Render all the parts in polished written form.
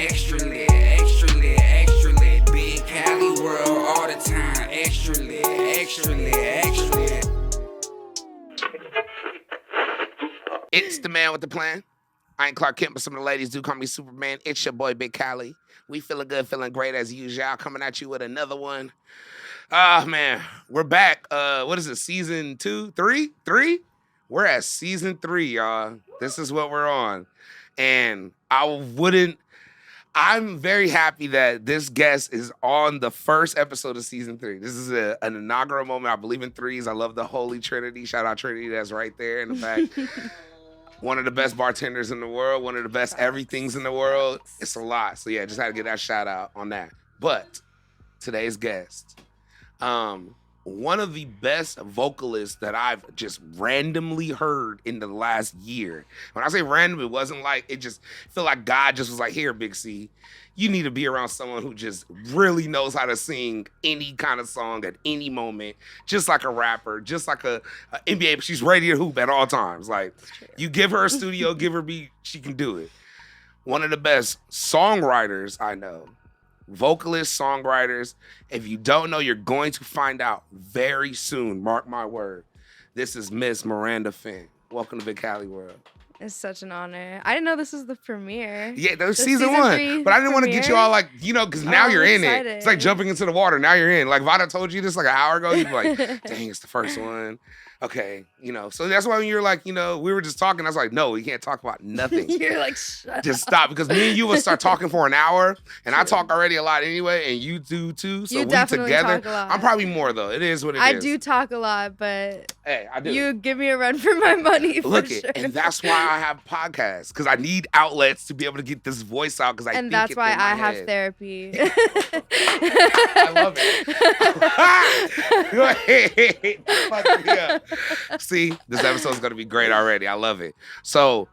Extra lit, extra lit, extra lit. Big Cali world all the time. Extra lit, extra lit, extra lit. It's the man with the plan. I ain't Clark Kent, but some of the ladies do call me Superman. It's your boy, Big Cali. We feeling good, feeling great as usual. Coming at you with another one. Ah, man, we're back. What is it, season 2, 3? 3? We're at season 3, y'all. This is what we're on. And I'm very happy that this guest is on the first episode of season 3. This is an inaugural moment. I believe in threes. I love the Holy Trinity. Shout out Trinity, that's right there in the back. One of the best bartenders in the world, one of the best everythings in the world. It's a lot. So yeah, just had to get that shout out on that. But today's guest, one of the best vocalists that I've just randomly heard in the last year. When I say random, it wasn't like, it just feel like God just was like, here, Big C, you need to be around someone who just really knows how to sing any kind of song at any moment, just like a rapper, just like a NBA. She's ready to hoop at all times. Like, you give her a studio, give her beat, she can do it. One of the best songwriters I know. Vocalists, songwriters. If you don't know, you're going to find out very soon. Mark my word. This is Miss Miranda Fin. Welcome to Big Cali World. It's such an honor. I didn't know this was the premiere. Yeah, that was season 1. But I didn't want to get you all like, because now you're in it. It's like jumping into the water. Now you're in. Like, if I'd have told you this like an hour ago, you'd be like, dang, it's the first one. Okay, so that's why when you're like, we were just talking, I was like, no, we can't talk about nothing. You're like, shut just stop, because me and you will start talking for an hour, and I talk already a lot anyway, and you do too, so you we definitely together. Talk a lot. I'm probably more, though. It is what it is. I do talk a lot, but hey, I do. You give me a run for my money, for Look sure. And that's why I have podcasts, because I need outlets to be able to get this voice out, because and that's why I have therapy. I love it. Yeah. See, this episode is going to be great already. I love it. So,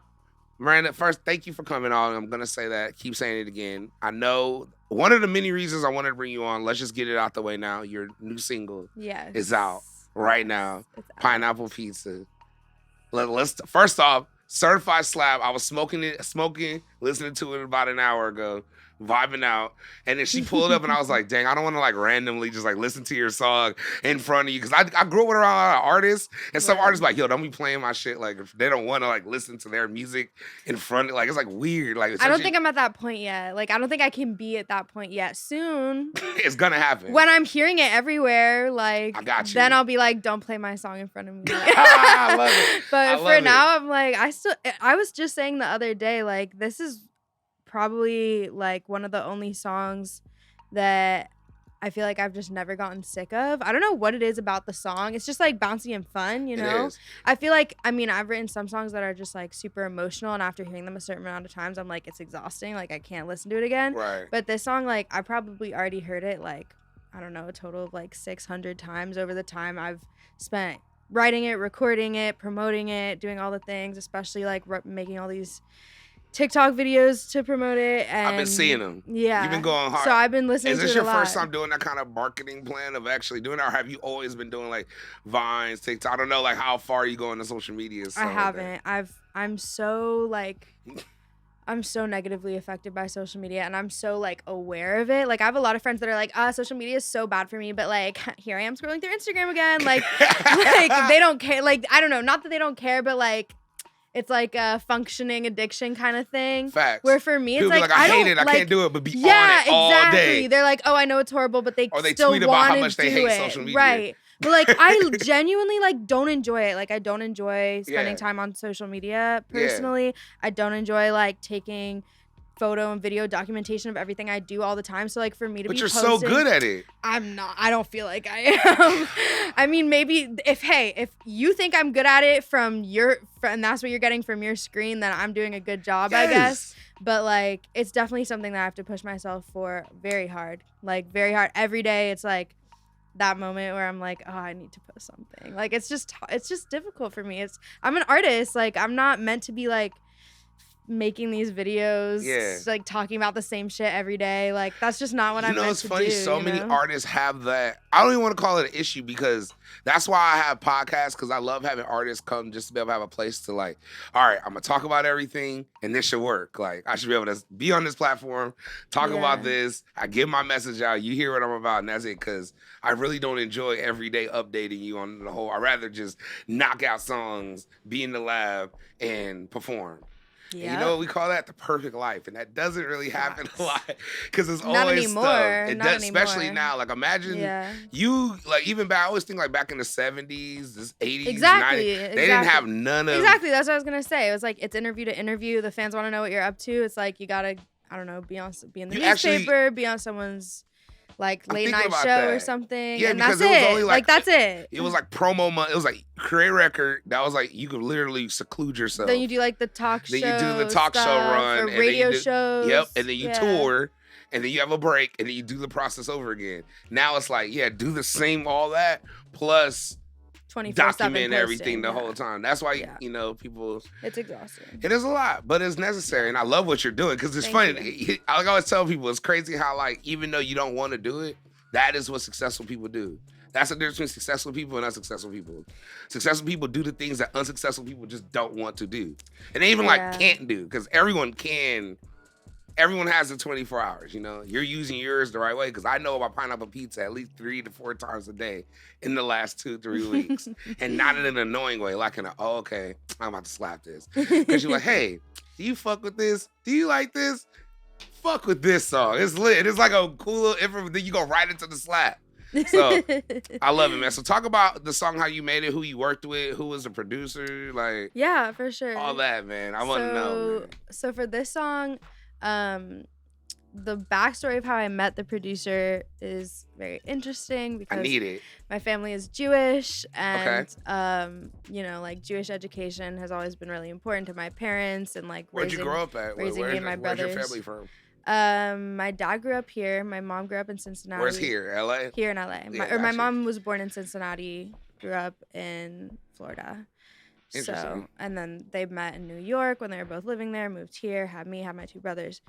Miranda, first, thank you for coming on. I'm going to say that. Keep saying it again. I know one of the many reasons I wanted to bring you on, let's just get it out the way now. Your new single is out right now. Pineapple Pizza. Let's first off, certified slap. I was smoking, listening to it about an hour ago. Vibing out, and then she pulled up, and I was like, "Dang, I don't want to like randomly just like listen to your song in front of you," because I grew up around a lot of artists, and some artists like, "Yo, don't be playing my shit." Like, if they don't want to like listen to their music in front of, like, it's like weird. Like, I don't think I'm at that point yet. Like, I don't think I can be at that point yet. Soon, it's gonna happen. When I'm hearing it everywhere, like, I got you. Then I'll be like, "Don't play my song in front of me." I love it. But for now, I'm like, I was just saying the other day, like, this is probably like one of the only songs that I feel like I've just never gotten sick of. I don't know what it is about the song. It's just like bouncy and fun, It is. I feel like, I've written some songs that are just like super emotional, and after hearing them a certain amount of times, I'm like, it's exhausting. Like, I can't listen to it again. Right. But this song, like, I probably already heard it like, I don't know, a total of like 600 times over the time I've spent writing it, recording it, promoting it, doing all the things, especially like making all these TikTok videos to promote it. And I've been seeing them. Yeah. You've been going hard. So I've been listening to it a lot. Is this your first time doing that kind of marketing plan of actually doing it, or have you always been doing like Vines, TikTok? I don't know, like how far you go into social media. I haven't. I'm so negatively affected by social media, and I'm so like aware of it. Like, I have a lot of friends that are like, social media is so bad for me, but like, here I am scrolling through Instagram again. Like, like they don't care. Like, I don't know, not that they don't care, but like, it's like a functioning addiction kind of thing. Facts. Where for me, it's people like, I hate it, I can't do it, but be on it all day. They're like, oh, I know it's horrible, but they still tweet about how much do they hate it. social media. Right. But like, I genuinely like don't enjoy it. Like, I don't enjoy spending time on social media personally. Yeah. I don't enjoy like taking photo and video documentation of everything I do all the time. So like, for me to but be you're posting, so good at it. I'm not. I don't feel like I am. Maybe if you think I'm good at it and that's what you're getting from your screen, then I'm doing a good job, I guess. But like, it's definitely something that I have to push myself for very hard. Like, very hard. Every day, it's like that moment where I'm like, oh, I need to post something. Like, it's just difficult for me. I'm an artist. Like, I'm not meant to be like making these videos, like talking about the same shit every day. Like that's just not what I'm meant it's to funny. do, So many artists have that. I don't even want to call it an issue because that's why I have podcasts, because I love having artists come just to be able to have a place to like, all right, I'm gonna talk about everything and this should work. Like I should be able to be on this platform, talk about this. I give my message out. You hear what I'm about, and that's it. Because I really don't enjoy every day updating you on the whole. I'd rather just knock out songs, be in the lab, and perform. Yeah. You know what we call that? The perfect life. And that doesn't really happen a lot because it's not always anymore. stuff. It not does, anymore. especially now. Like imagine you, like even back, I always think like back in the 70s, this 80s, 90s, they didn't have none of. Exactly. That's what I was going to say. It was like it's interview to interview. The fans want to know what you're up to. It's like you got to, I don't know, be in the newspaper, be on someone's like late night show or something. Yeah, and because that's it was only like that's it. It was like promo month. It was like create a record. That was like you could literally seclude yourself. Then you do like the talk show. Then you do the talk show run. Or radio shows. Yep. And then you tour. And then you have a break. And then you do the process over again. Now it's like, do the same all that plus 24/7 document everything the whole time. That's why you know people. It's exhausting. It is a lot, but it's necessary, and I love what you're doing because it's funny. I always tell people it's crazy how like even though you don't want to do it, that is what successful people do. That's the difference between successful people and unsuccessful people. Successful people do the things that unsuccessful people just don't want to do, and they even like can't do because everyone can. Everyone has the 24 hours, you know? You're using yours the right way because I know about pineapple pizza at least 3 to 4 times a day in the last 2-3 weeks. And not in an annoying way, like in a, oh, okay, I'm about to slap this. Because you're like, hey, do you fuck with this? Do you like this? Fuck with this song. It's lit. It's like a cool little, then you go right into the slap. So I love it, man. So talk about the song, how you made it, who you worked with, who was the producer, like. Yeah, for sure. All that, man. I want to know, man. So for this song, the backstory of how I met the producer is very interesting because I need it. My family is Jewish and you know, like Jewish education has always been really important to my parents and like where'd you grow up at? Raising me and my brothers. Where's your family from? My dad grew up here. My mom grew up in Cincinnati. Where's here? LA? Here in LA. My mom was born in Cincinnati, grew up in Florida. So, and then they met in New York when they were both living there, moved here, had my 2 brothers.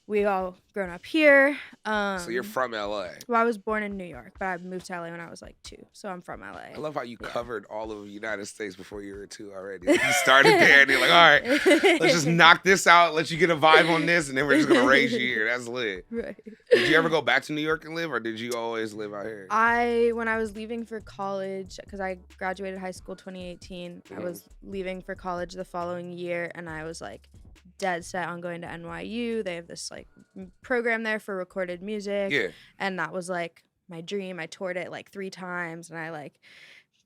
We all grown up here. So you're from LA? Well, I was born in New York, but I moved to LA when I was like 2. So I'm from LA. I love how you covered all of the United States before you were 2 already. Like you started there and you're like, all right, let's just knock this out, let you get a vibe on this, and then we're just going to raise you here. That's lit. Right. Did you ever go back to New York and live, or did you always live out here? When I was leaving for college, because I graduated high school 2018, I was leaving for college the following year, and I was like, dead set on going to NYU. They have this like program there for recorded music. Yeah. And that was like my dream. I toured it like 3 times and I like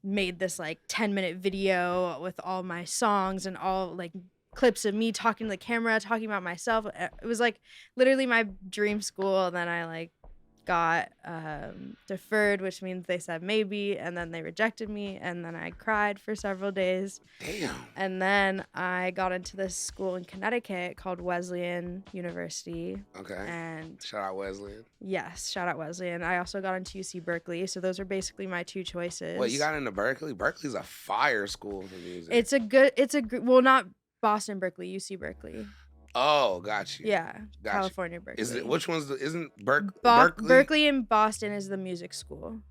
made this like 10-minute video with all my songs and all like clips of me talking to the camera, talking about myself. It was like literally my dream school. And then I like got deferred, which means they said maybe, and then they rejected me, and then I cried for several days. Damn. And then I got into this school in Connecticut called Wesleyan University. Okay. And shout out Wesleyan. Yes, shout out Wesleyan. I also got into UC Berkeley, so those are basically my 2 choices. Wait, you got into Berkeley? Berkeley's a fire school for music. It's a good, well, not Boston Berkeley, UC Berkeley. Oh, got you. Yeah, California Berkeley. Is it which one's isn't Berkeley? Berkeley in Boston is the music school.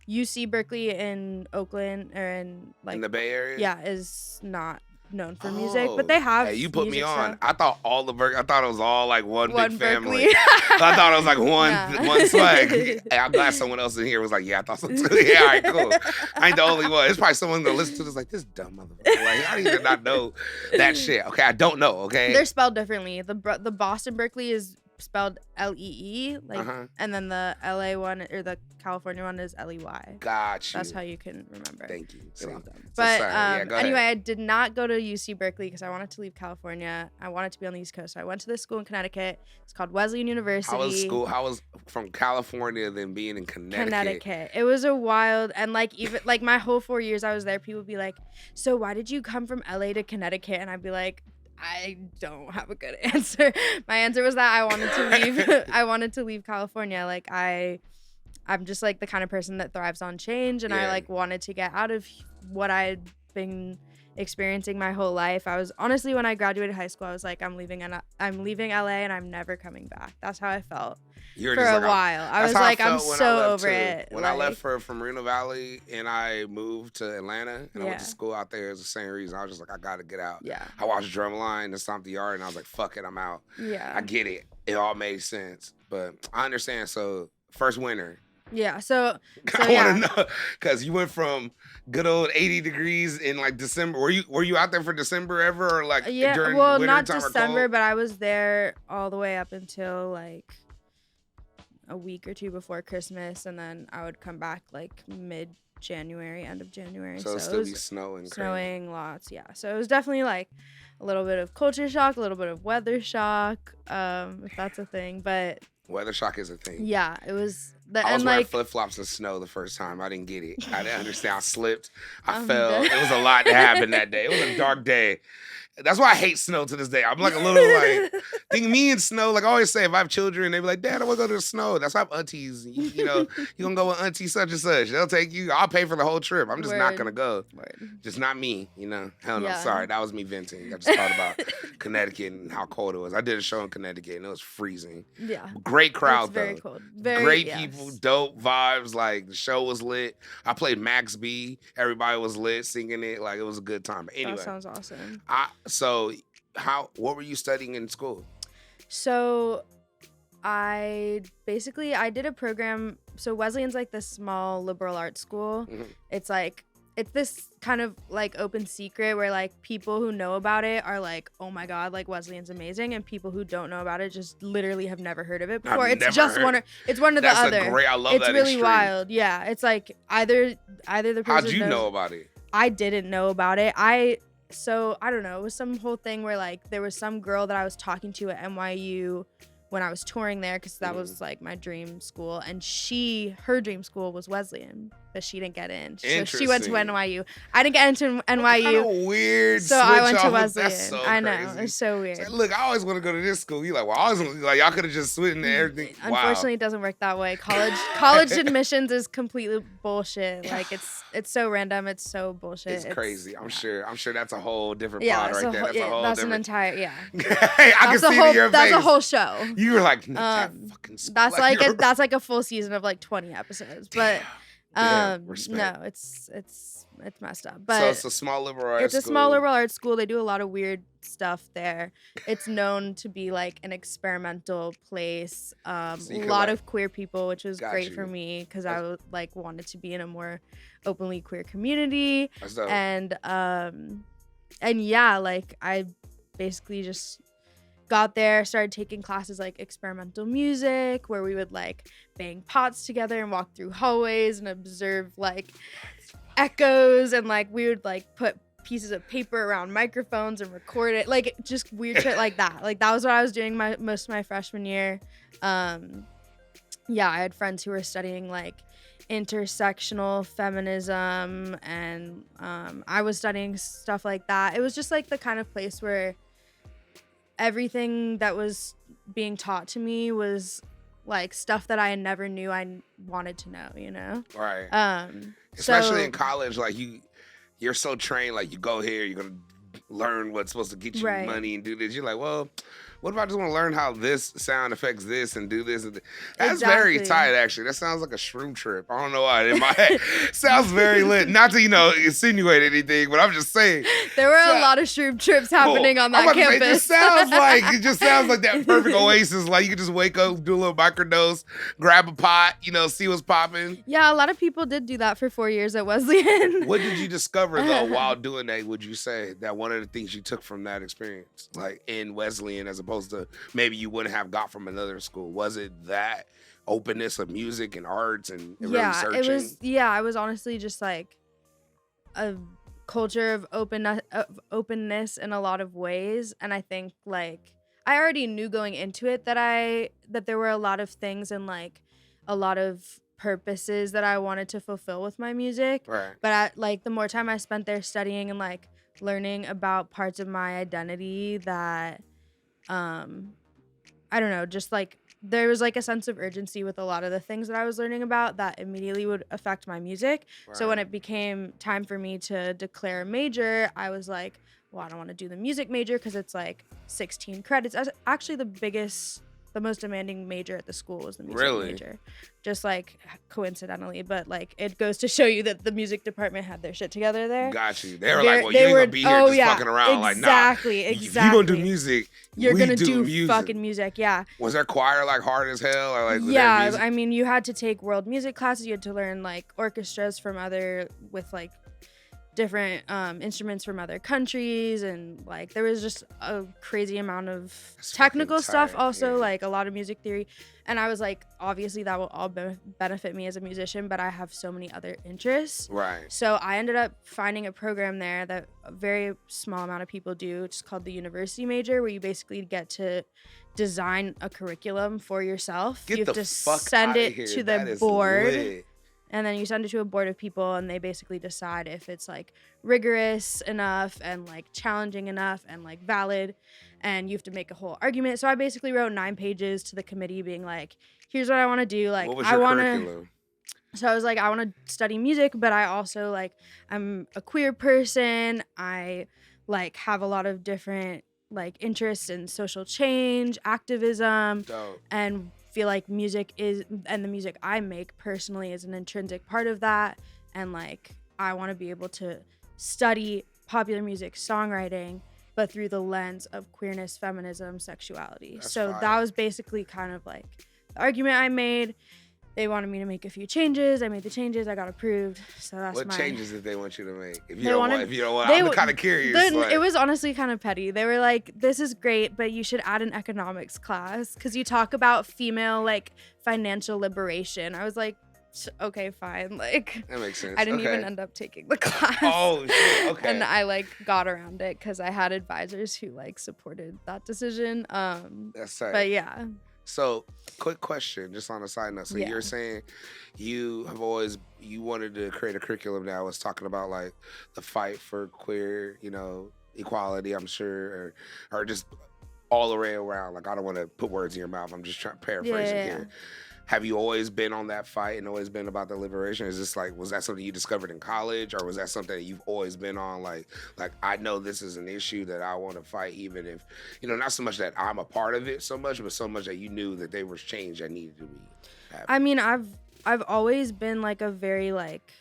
UC Berkeley in Oakland or in like in the Bay Area. Yeah, is not known for music, but they have. Hey, you put me on. Stuff. I thought all the I thought it was all like one big family. I thought it was like one swag. Hey, I'm glad someone else in here was like, yeah, I thought so too. Yeah, all right, cool. I ain't the only one. It's probably someone gonna listen to this like this dumb motherfucker. Like, how do you not know that shit? Okay, I don't know. Okay, they're spelled differently. The Boston Berkeley is spelled Lee, like, and then the LA one or the California one is Ley. Got you. That's how you can remember. Thank you. You're welcome. But anyway, I did not go to UC Berkeley because I wanted to leave California. I wanted to be on the East Coast. So I went to this school in Connecticut. It's called Wesleyan University. How was school? How was from California then being in Connecticut? It was a wild, and like even like my whole 4 years I was there, people would be like, so why did you come from LA to Connecticut? And I'd be like, I don't have a good answer. My answer was that I wanted to leave. I wanted to leave California. Like I'm just like the kind of person that thrives on change, and I like wanted to get out of what I been experiencing my whole life. I was honestly, when I graduated high school, I was like, I'm leaving LA and I'm never coming back. That's how I felt You're for just a like, while. I was that's how like, I'm felt when I so left, over too. it. When I left from Moreno Valley and I moved to Atlanta and I went to Yeah. school out there, it's the same reason. I was just like, I gotta get out. Yeah. I watched Drumline and Stomp the Yard and I was like, fuck it, I'm out. Yeah. I get it. It all made sense. But I understand. So first winter. Yeah. So I yeah. want to know because you went from good old 80 degrees in like December. Were you out there for December ever or like Yeah. during Well, winter not time or December, cold? but I was there all the way up until like a week or two before Christmas, and then I would come back like mid-January, end of January. So it'll it still was be snowing. snowing lots, yeah. So it was definitely like a little bit of culture shock, a little bit of weather shock, if that's a thing. But Weather shock is a thing. yeah, it was. I was and wearing like flip flops in snow the first time. I didn't get it. I didn't understand. I slipped. I I'm fell. dead. It was a lot that happened that day. It was a dark day. That's why I hate snow to this day. I'm like a little like, think me and snow, like I always say, if I have children, they be like, Dad, I want to go to the snow. That's why I have aunties. You know, you going to go with auntie such and such. They'll take you. I'll pay for the whole trip. I'm just not Word. going to go. Word. Just not me, you know. Hell no. Yeah. Sorry. That was me venting. I just thought about Connecticut and how cold it was. I did a show in Connecticut and it was freezing. Yeah. Great crowd, It's very though. cold. Very Great yes. people, dope vibes. Like the show was lit. I played Max B. Everybody was lit, singing it. Like it was a good time. But anyway, That sounds awesome. what were you studying in school? So I did a program. So Wesleyan's like this small liberal arts school. Mhm. It's this kind of like open secret where like people who know about it are like, oh my God, like Wesleyan's amazing. And people who don't know about it just literally have never heard of it before. I've It's never just heard- one or the That's other. I love It's that really extreme. wild. Yeah. It's like either the person How'd you knows- know about it? I didn't know about it. So I don't know. It was some whole thing where like there was some girl that I was talking to at NYU when I was touring there, because that was like my dream school, and her dream school was Wesleyan, but she didn't get in. So she went to Interesting. NYU. I didn't get into Kind NYU, of weird. so I went switch to off. Wesleyan. That's so I know, crazy. it's so weird. It's like, look, I always want to go to this school. You like, well, I always like y'all could have just switched into everything. Unfortunately, it doesn't work that way. College admissions is completely bullshit. Like it's so random. It's so bullshit. It's crazy. I'm sure that's a whole different Yeah, pod that's right there. That's a whole that's an different. entire I can see it in your that's face. a whole show. You were like, that fucking school. That's like you're- that's like a full season of like 20 episodes. But Damn, respect. no, it's messed up. So But it's a small liberal arts it's a school. small liberal arts school. They do a lot of weird stuff there. It's known to be like an experimental place. So A you could, lot like- of queer people, which was Got great you. for me because I like wanted to be in a more openly queer community. That's dope. And yeah, like I basically just got there, started taking classes like experimental music, where we would like bang pots together and walk through hallways and observe like echoes, and like we would like put pieces of paper around microphones and record it, like just weird shit like that. Like that was what I was doing most of my freshman year. Yeah, I had friends who were studying like intersectional feminism, and I was studying stuff like that. It was just like the kind of place where everything that was being taught to me was like stuff that I never knew I wanted to know, you know? Right. so, Especially in college, like you're so trained, like you go here, you're gonna learn what's supposed to get you Right. money and do this. You're like, well, what if I just want to learn how this sound affects this and do this? That's very Exactly. tight, actually. That sounds like a shroom trip. I don't know why. In my head, sounds very lit. Not to insinuate anything, but I'm just saying. there were So- a lot of shroom trips happening on I'm that about to say, campus. it just sounds like that perfect oasis. Like you could just wake up, do a little microdose, grab a pot, see what's popping. Yeah, a lot of people did do that for 4 years at Wesleyan. What did you discover though while doing that? Would you say that one of the things you took from that experience, like in Wesleyan, as opposed to maybe you wouldn't have got from another school, was it that openness of music and arts and really searching? It was honestly just like a culture of openness in a lot of ways, and I think like I already knew going into it that there were a lot of things and like a lot of purposes that I wanted to fulfill with my music. Right. But like the more time I spent there studying and like learning about parts of my identity that I don't know, just like there was like a sense of urgency with a lot of the things that I was learning about that immediately would affect my music. So when Right. it became time for me to declare a major, I was like, well, I don't want to do the music major because it's like 16 credits. Actually, the most demanding major at the school was the music Really? major, just like coincidentally. But like it goes to show you that the music department had their shit together there. Got you. They were They're- like, well, they you ain't were- gonna be here oh, just yeah, fucking around. Like, nah. exactly, If you gonna do exactly. music, You're we gonna do do music. fucking music, yeah. Was their choir like hard as hell, or like was their Yeah, music? I mean, you had to take world music classes. You had to learn like orchestras from with like different instruments from other countries, and like there was just a crazy amount of That's technical fucking stuff. tight, Also, yeah. like a lot of music theory, and I was like, obviously that will all benefit me as a musician, but I have so many other interests. Right. So I ended up finding a program there that a very small amount of people do. It's called the university major, where you basically get to design a curriculum for yourself. Get You have the to fuck send outta it here. to That the is board, lit. and then you send it to a board of people, and they basically decide if it's like rigorous enough and like challenging enough and like valid, and you have to make a whole argument. So I basically wrote 9 pages to the committee being like, here's what I want to do. Like What was I your want to curriculum? So I was like, I want to study music, but I also like, I'm a queer person. I like have a lot of different like interests in social change, activism, Dope. and feel like the music I make personally is an intrinsic part of that. And like, I want to be able to study popular music, songwriting, but through the lens of queerness, feminism, sexuality. That's So fire. that was basically kind of like the argument I made. They wanted me to make a few changes. I made the changes. I got approved. So that's What my changes did they want you to make? If you They don't wanted- want, if you don't want, they I'm w- kind of curious. like, It was honestly kind of petty. They were like, this is great, but you should add an economics class because you talk about female like financial liberation. I was like, okay, fine. Like, that makes sense. I didn't Okay. even end up taking the class. Oh shit. Okay. And I like got around it because I had advisors who like supported that decision. That's tight. But yeah. So, quick question, just on a side note. So Yeah. you're saying you wanted to create a curriculum that was talking about like the fight for queer, equality, I'm sure, or just all the way around. Like, I don't want to put words in your mouth. I'm just trying to paraphrase it Yeah. here. Have you always been on that fight and always been about the liberation? Is this like, was that something you discovered in college, or was that something that you've always been on? Like I know this is an issue that I want to fight, even if, not so much that I'm a part of it so much, but so much that you knew that there was change that needed to be happening. I mean, I've always been like a very like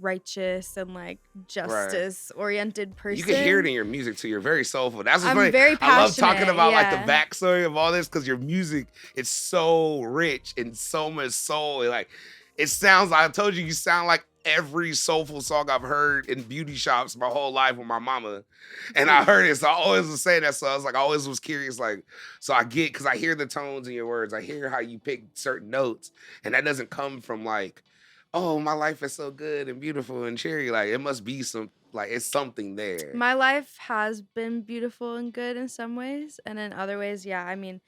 righteous and like justice oriented person. You can hear it in your music too. You're very soulful. That's what's I'm funny. very I love talking passionate, about like yeah. the backstory of all this because your music, it's so rich and so much soul. Like it sounds. I told you sound like every soulful song I've heard in beauty shops my whole life with my mama, and I heard it. So I always was saying that. So I was like, I always was curious. Like, so I get because I hear the tones in your words. I hear how you pick certain notes, and that doesn't come from like, oh, my life is so good and beautiful and cheery. Like it must be it's something there. My life has been beautiful and good in some ways, and in other ways, yeah. I mean,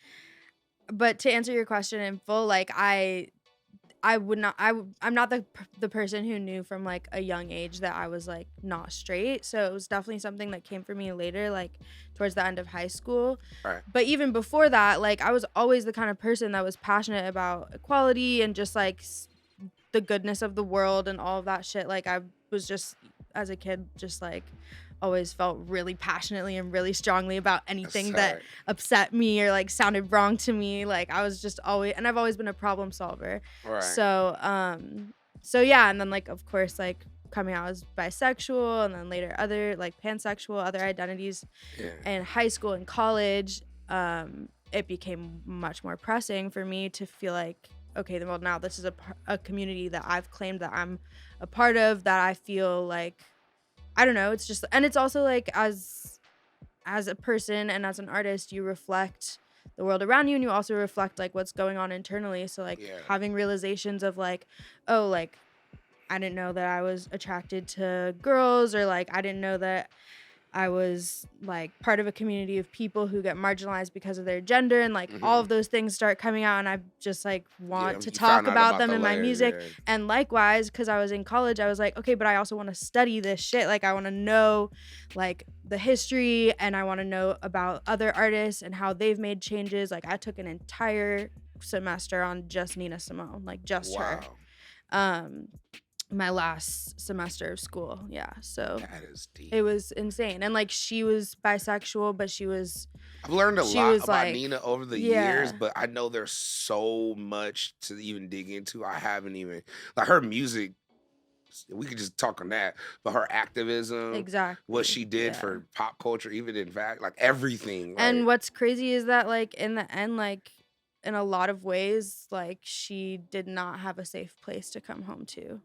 but to answer your question in full, like I'm not the person who knew from like a young age that I was like not straight. So it was definitely something that came for me later, like towards the end of high school. Right. But even before that, like I was always the kind of person that was passionate about equality and just like the goodness of the world and all of that shit. Like I was just as a kid just like always felt really passionately and really strongly about anything that tight. upset me or like sounded wrong to me. Like I was just always, and I've always been a problem solver. Right. So yeah, and then like of course like coming out as bisexual and then later other like pansexual, other identities in high school and college, it became much more pressing for me to feel like, okay, well now this is a community that I've claimed that I'm a part of, that I feel like, I don't know, it's just, and it's also like as a person and as an artist, you reflect the world around you and you also reflect like what's going on internally. So like having realizations of like, oh, like I didn't know that I was attracted to girls, or like I didn't know that I was like part of a community of people who get marginalized because of their gender, and like all of those things start coming out, and I just like want to you talk found out about them the in my layers, music. yeah. And likewise, because I was in college, I was like, okay, but I also want to study this shit. Like I want to know like the history, and I want to know about other artists and how they've made changes. Like I took an entire semester on just Nina Simone, like just her. Wow. My last semester of school. Yeah. So That is deep. it was insane. And like she was bisexual, but she was I've learned a she lot was, about like- Nina over the yeah. years, but I know there's so much to even dig into. I haven't even, like, her music, we could just talk on that, but her activism, exactly what she did yeah. for pop culture, even in fact, like everything. And like, what's crazy is that like in the end, like in a lot of ways, like she did not have a safe place to come home to.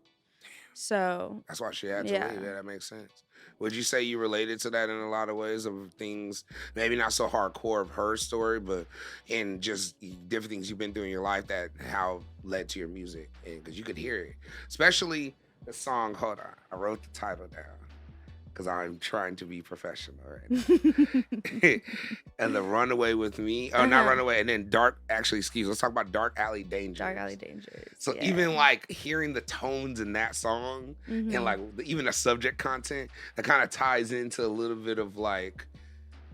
So that's why she had to yeah. leave. Yeah, that makes sense. Would you say you related to that in a lot of ways of things, maybe not so hardcore of her story, but in just different things you've been through in your life that how led to your music? And because you could hear it, especially the song, hold on, I wrote the title down because I'm trying to be professional right now. And the Runaway with Me, not Runaway, and then let's talk about Dark Alley Dangers. Dark Alley Dangers. So yeah. even like hearing the tones in that song and like even the subject content that kind of ties into a little bit of like,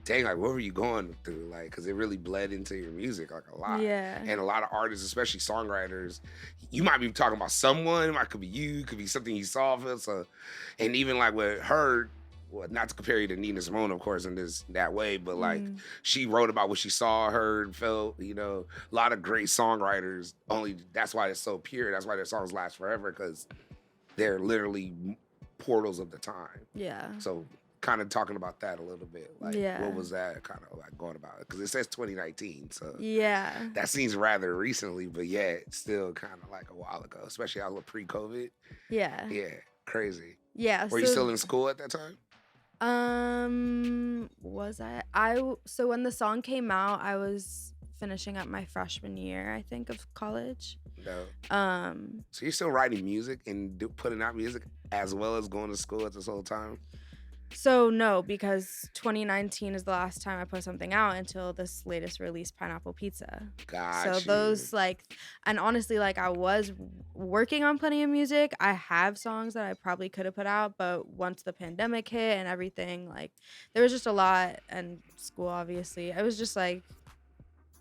dang, like what were you going through? Like, because it really bled into your music like a lot. Yeah. And a lot of artists, especially songwriters, you might be talking about someone, it could be you, it could be something you saw. So, and even like with her, well, not to compare you to Nina Simone, of course, in that way, but like she wrote about what she saw, heard, felt, a lot of great songwriters. Only that's why it's so pure. That's why their songs last forever, because they're literally portals of the time. Yeah. So kind of talking about that a little bit. Like, what was that kind of like going about? Because it says 2019, so yeah, that seems rather recently, but yeah, it's still kind of like a while ago, especially out pre-COVID. Yeah. Yeah, crazy. Yeah. Were you still in school at that time? Was I? So when the song came out, I was finishing up my freshman year, I think, of college. No. So you're still writing music and putting out music as well as going to school at this whole time? So no, because 2019 is the last time I put something out until this latest release, Pineapple Pizza. Gotcha. So those and honestly, like I was working on plenty of music. I have songs that I probably could have put out, but once the pandemic hit and everything, like there was just a lot, and school obviously. I was just like,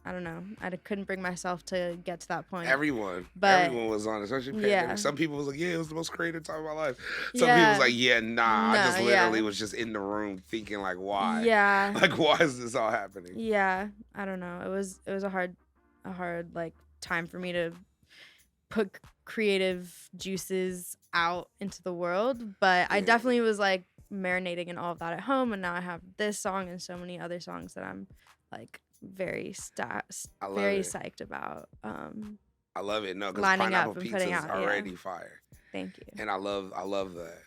I don't know. I couldn't bring myself to get to that point. Everyone was on it, especially pandemic. Yeah. Some people was like, yeah, it was the most creative time of my life. Some Yeah. people was like, yeah, nah. I just literally yeah. was just in the room thinking like, why? Yeah. Like, why is this all happening? Yeah. I don't know. It was a hard like time for me to put creative juices out into the world. But I definitely was like marinating in all of that at home, and now I have this song and so many other songs that I'm like very psyched about. I love it. No, because lining Pineapple up and Pizza putting is out, already fire. Thank you. And I love that.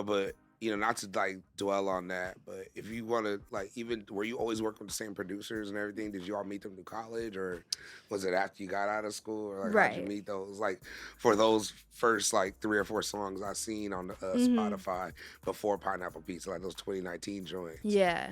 But not to like dwell on that, but if you want to like, even were you always working with the same producers and everything? Did you all meet them through college, or was it after you got out of school, or like how'd you meet those? Like for those first like 3 or 4 songs I seen on the Spotify before Pineapple Pizza, like those 2019 joints. Yeah.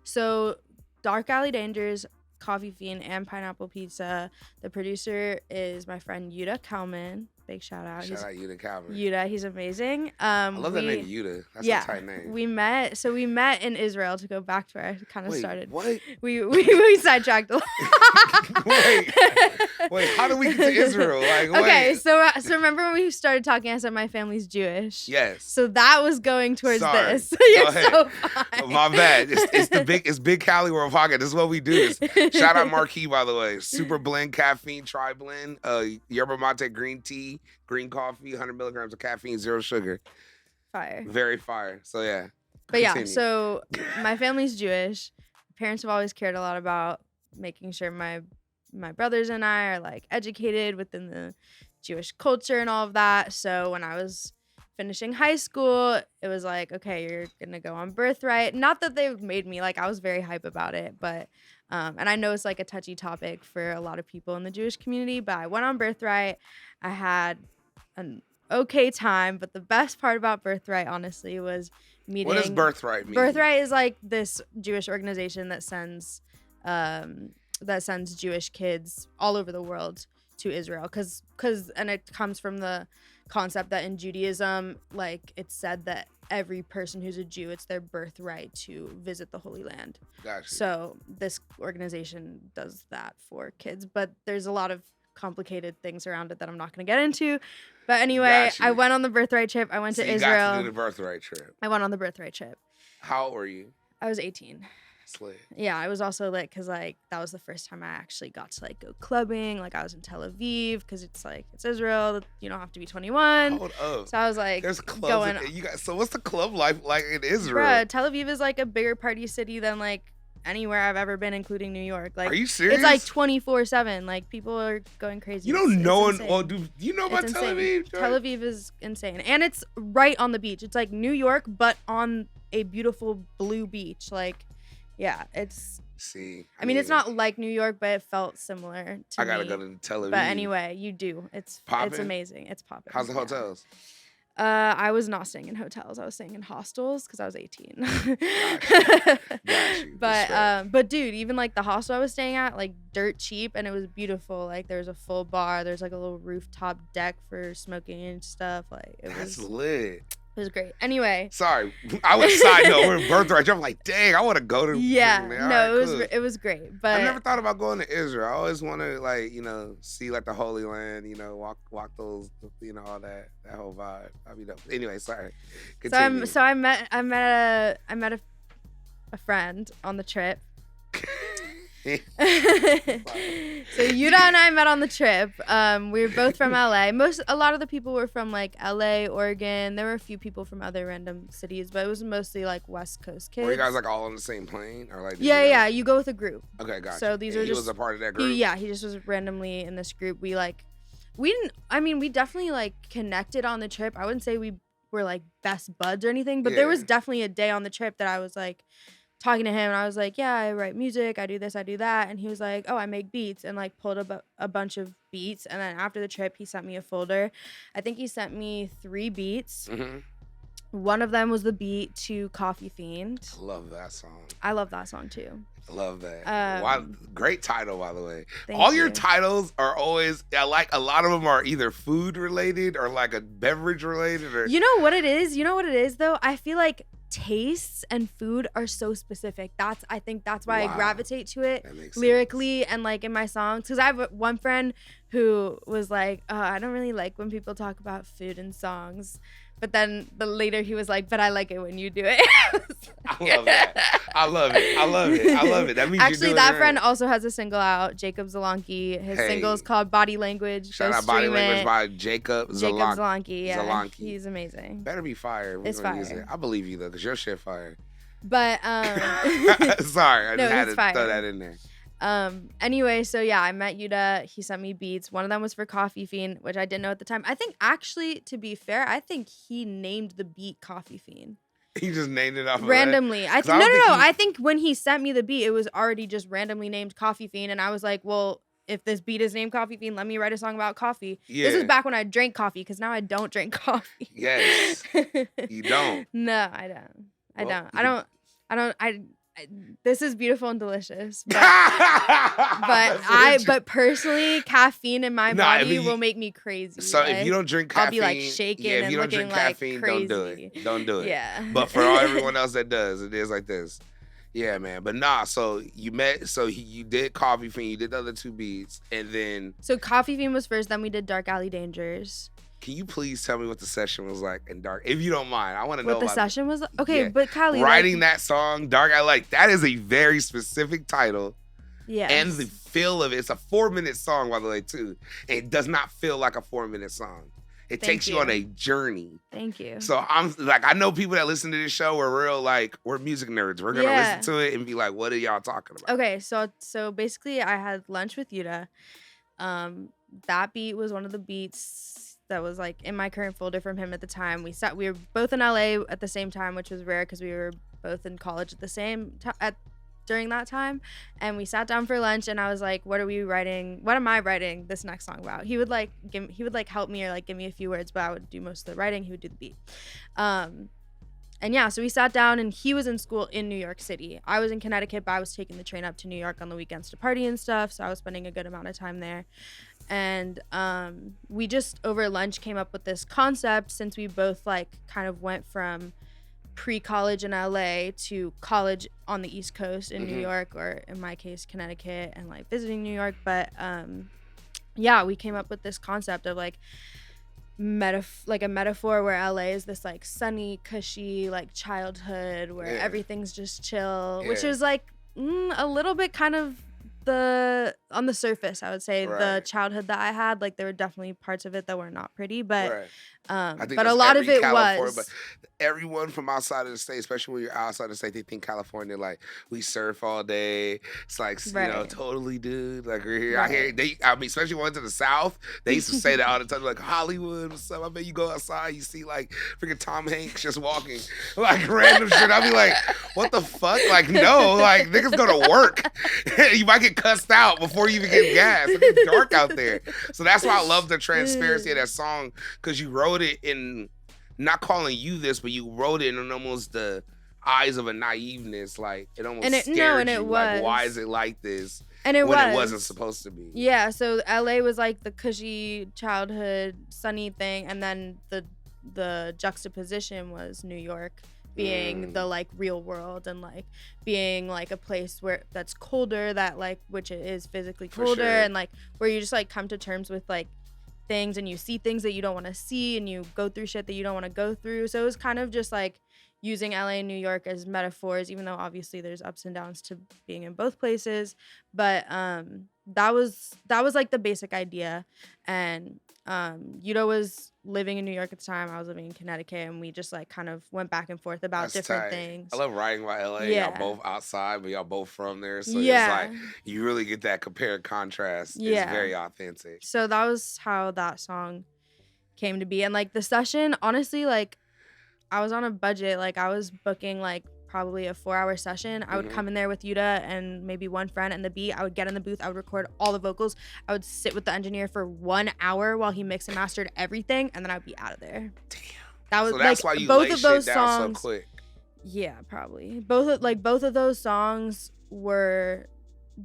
So Dark Alley Dangers, Coffee Fiend, and Pineapple Pizza. The producer is my friend Yuta Kalman. Big shout out. Shout out Yuta Kalman. Yuta, he's amazing. I love that name, Yuta. That's a tight name. We met in Israel, to go back to where I kind of started. What? We sidetracked a lot. wait, how did we get to Israel? Like, okay, so remember when we started talking, I said my family's Jewish. Yes. So that was going towards this. You're so fine. My bad. It's big Cali World Pocket. This is what we do. Shout out Marquis, by the way. Super blend caffeine, tri blend, yerba mate green tea, green coffee, 100 milligrams of caffeine, 0 sugar. Fire. Very fire. So yeah. But continue. yeah, so my family's Jewish. Parents have always cared a lot about making sure my brothers and I are like educated within the Jewish culture and all of that. So when I was finishing high school, it was like, okay, you're gonna go on Birthright. Not that they made me, like I was very hype about it, but and I know it's like a touchy topic for a lot of people in the Jewish community, but I went on Birthright. I had an okay time, but the best part about Birthright, honestly, was meeting. What does Birthright mean? Birthright is like this Jewish organization that sends Jewish kids all over the world to Israel, because it comes from the concept that in Judaism, like it's said that every person who's a Jew, it's their birthright to visit the Holy Land. Gotcha. So this organization does that for kids, but there's a lot of complicated things around it that I'm not going to get into. But anyway, Gotcha. I went on the birthright trip. I went to Israel. You got to do the birthright trip. I went on the birthright trip. How old were you? I was 18. Slit. Yeah, I was also lit because like that was the first time I actually got to like go clubbing. Like I was in Tel Aviv because it's like it's Israel. You don't have to be 21. Hold up. So I was like, there's clubs. going. So what's the club life like in Israel? Bruh, Tel Aviv is like a bigger party city than like anywhere I've ever been, including New York. Like, are you serious? It's like 24/7. Like people are going crazy. You don't know. Well, do you know about Tel Aviv? Tel Aviv is insane, and it's right on the beach. It's like New York, but on a beautiful blue beach. Like. Yeah, it's. See, I mean, it's not like New York, but it felt similar to I gotta me. go to Tel Aviv. But anyway, you do. It's amazing. It's popping. How's the hotels? I was not staying in hotels. I was staying in hostels because I was 18. Got you. But dude, even like the hostel I was staying at, like dirt cheap, and it was beautiful. Like there's a full bar. There's like a little rooftop deck for smoking and stuff. Like That's lit. It was great. Anyway. Sorry, I was side note. We're in birthright. I'm like, dang, I want to go to. Yeah, right, it was great. But I never thought about going to Israel. I always want to like see like the Holy Land. Walk those all that whole vibe. I'll be dope. Anyway, sorry. Continue. So I met a friend on the trip. So Yuda and I met on the trip. We were both from LA. A lot of the people were from like LA, Oregon. There were a few people from other random cities, but it was mostly like West Coast kids. Were you guys like all on the same plane or like? Yeah. You go with a group. Okay, gotcha. So these are he just. was a part of that group. He just was randomly in this group. We definitely like connected on the trip. I wouldn't say we were like best buds or anything, but there was definitely a day on the trip that I was like. Talking to him, and I was like, yeah, I write music, I do this, I do that, and he was like, oh, I make beats, and like pulled up a bunch of beats, and then after the trip, he sent me a folder. I think he sent me 3 beats. Mm-hmm. One of them was the beat to Coffee Fiend. I love that song. I love that song too. I love that. Great title, by the way. Thank your you. titles are always, I like a lot of them are either food related or like a beverage related. Or You know what it is? Though? I feel like tastes and food are so specific. I think that's why I gravitate to it lyrically and like in my songs. Because I have one friend who was like, I don't really like when people talk about food in songs. But then later he was like, but I like it when you do it. I love that. I love it. That means actually, that friend also has a single out, Jacob Zalonki. His single is called Body Language. Shout out Body Language by Jacob Zalonki. Yeah, Zalonki. He's amazing. Better be fire. It's fire. I believe you though, because your shit fire. But sorry, I just had to fire. throw that in there. Anyway, so yeah, I met Yuda. He sent me beats. One of them was for Coffee Fiend, which I didn't know at the time. I think actually, to be fair, I think he named the beat Coffee Fiend. He just named it off randomly. Of that? I think when he sent me the beat, it was already just randomly named Coffee Fiend, and I was like, well, if this beat is named Coffee Fiend, let me write a song about coffee. Yeah. This was back when I drank coffee, because now I don't drink coffee. Yes. You don't. No, I don't. This is beautiful and delicious, but but personally, caffeine in my body will make me crazy. So if you don't drink caffeine, I'll be like shaking and looking like crazy. Don't do it. Yeah. But for everyone else that does, it is like this. Yeah, man. But nah, so you did Coffee Fiend, you did the other 2 beats, and then... So Coffee Fiend was first, then we did Dark Alley Dangers. Can you please tell me what the session was like in Dark, if you don't mind? I want to know what the session was. Okay, yeah. But Cali, writing that song, Dark Alley, like that is a very specific title. Yeah. And the feel of it's a 4-minute song, by the way, too. And it does not feel like a 4-minute song. It takes you on a journey. Thank you. So I'm like, I know people that listen to this show are real, like, we're music nerds. We're gonna listen to it and be like, what are y'all talking about? Okay, so basically, I had lunch with Yuda. That beat was one of the beats that was like in my current folder from him at the time. We were both in LA at the same time, which was rare because we were both in college at the same time during that time. And we sat down for lunch, and I was like, what are we writing? What am I writing this next song about? He would help me or like give me a few words, but I would do most of the writing. He would do the beat. yeah, so we sat down, and he was in school in New York City. I was in Connecticut, but I was taking the train up to New York on the weekends to party and stuff, so I was spending a good amount of time there. And we just over lunch came up with this concept, since we both like kind of went from pre-college in LA to college on the East Coast in New York, or in my case Connecticut, and like visiting New York. But yeah, we came up with this concept of like a metaphor where LA is this like sunny, cushy like childhood where everything's just chill, which is like a little bit kind of on the surface, I would say, the childhood that I had, like there were definitely parts of it that were not pretty, but I think but a lot of it California, was. But everyone from outside of the state, especially when you're outside the state, they think California like we surf all day. It's like you know, totally, dude. Like we're here. I mean, especially when I went to the South, they used to say that all the time, like Hollywood, what's up? I bet you go outside, you see like freaking Tom Hanks just walking, like random shit. I'll be like, what the fuck? Like no, like niggas go to work. You might get cussed out before you even get gas. It's dark out there. So that's why I love the transparency of that song, because you wrote it in, not calling you this, but you wrote it in almost the eyes of a naiveness, like it almost scared you. Like, why is it like this? And it wasn't supposed to be. Yeah, so LA was like the cushy childhood, sunny thing, and then the juxtaposition was New York being the like real world, and like being like a place where that's colder, that like, which it is physically colder, and like where you just like come to terms with like things, and you see things that you don't want to see, and you go through shit that you don't want to go through. So it was kind of just like using LA and New York as metaphors, even though obviously there's ups and downs to being in both places. But that was like the basic idea. And Yuta was living in New York at the time. I was living in Connecticut, and we just like kind of went back and forth about different things. I love writing about LA. Yeah. Y'all both outside, but y'all both from there. So it's like you really get that compare and contrast. Yeah. It's very authentic. So that was how that song came to be. And like the session, honestly, like I was on a budget. Like I was booking like probably a 4-hour session. I would come in there with Yuta and maybe one friend and the beat. I would get in the booth. I would record all the vocals. I would sit with the engineer for 1 hour while he mixed and mastered everything, and then I would be out of there. Damn. That was so that's like why you both lay of those shit down songs. So quick. Yeah, probably. Both of those songs were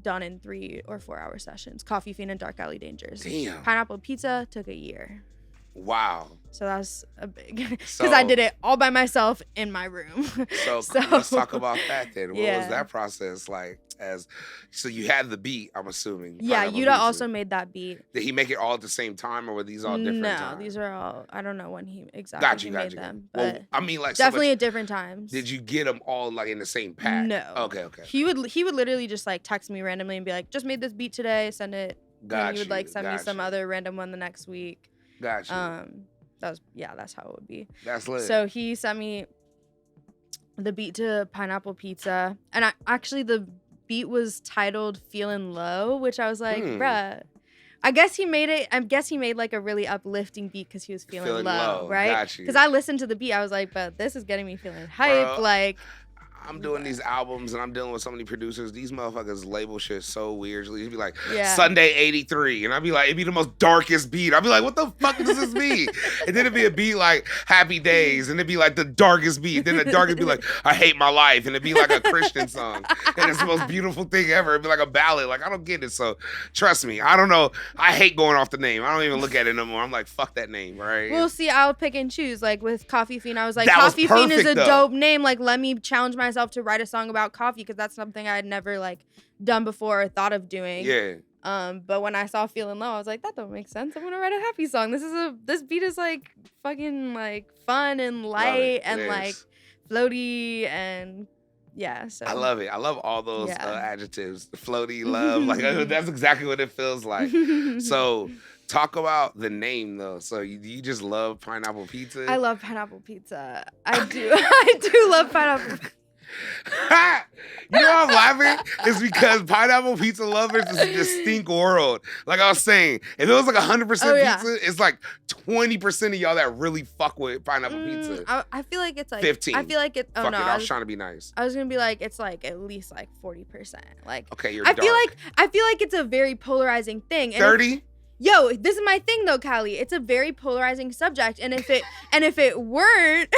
done in 3 or 4 hour sessions. Coffee Fiend and Dark Alley Dangers. Damn. Pineapple Pizza took a year. Wow. So that's a big, because I did it all by myself in my room. So let's talk about that then. What was that process like? So you had the beat, I'm assuming. Yeah, Yuta also made that beat. Did he make it all at the same time, or were these all different times? No, these are all, I don't know when he exactly made them. But well, I mean, like definitely at different times. Did you get them all like in the same pack? No. Okay. He would literally just like text me randomly and be like, just made this beat today, send it. And he would like send me some other random one the next week. Gotcha. That's how it would be. That's lit. So he sent me the beat to Pineapple Pizza, and the beat was titled "Feeling Low," which I was like, bruh. I guess he made like a really uplifting beat because he was feeling low, right? Because I listened to the beat, I was like, but this is getting me feeling hype, like. I'm doing these albums and I'm dealing with so many producers. These motherfuckers label shit so weirdly. It'd be like Sunday 83, and I'd be like, it'd be the most darkest beat. I'd be like, what the fuck does this mean? And then it'd be a beat like Happy Days, and it'd be like the darkest beat. Then the darkest be like I Hate My Life, and it'd be like a Christian song, and it's the most beautiful thing ever. It'd be like a ballad. Like I don't get it. So trust me, I don't know. I hate going off the name. I don't even look at it no more. I'm like, fuck that name, right? Well, see, I'll pick and choose. Like with Coffee Fiend, I was like, Coffee Fiend is a dope name. Like, let me challenge myself to write a song about coffee, because that's something I had never like done before or thought of doing. Yeah. But when I saw Feeling Low, I was like, that don't make sense. I'm gonna write a happy song. This beat is like fucking like fun and light and like floaty, and yeah. So I love it. I love all those adjectives. Floaty, love. Like that's exactly what it feels like. So talk about the name though. So you just love Pineapple Pizza? I love Pineapple Pizza. I do. I do love pineapple. You know why I'm laughing? It's because Pineapple Pizza lovers is a distinct world. Like I was saying, if it was like 100% pizza, it's like 20% of y'all that really fuck with Pineapple Pizza. I feel like it's like 15. I feel like it. Oh fuck no, I was trying to be nice. I was gonna be like, it's like at least like 40%. Like okay, you're I dark. feel like it's a very polarizing thing. 30. Yo, this is my thing though, Cali. It's a very polarizing subject, and if it weren't,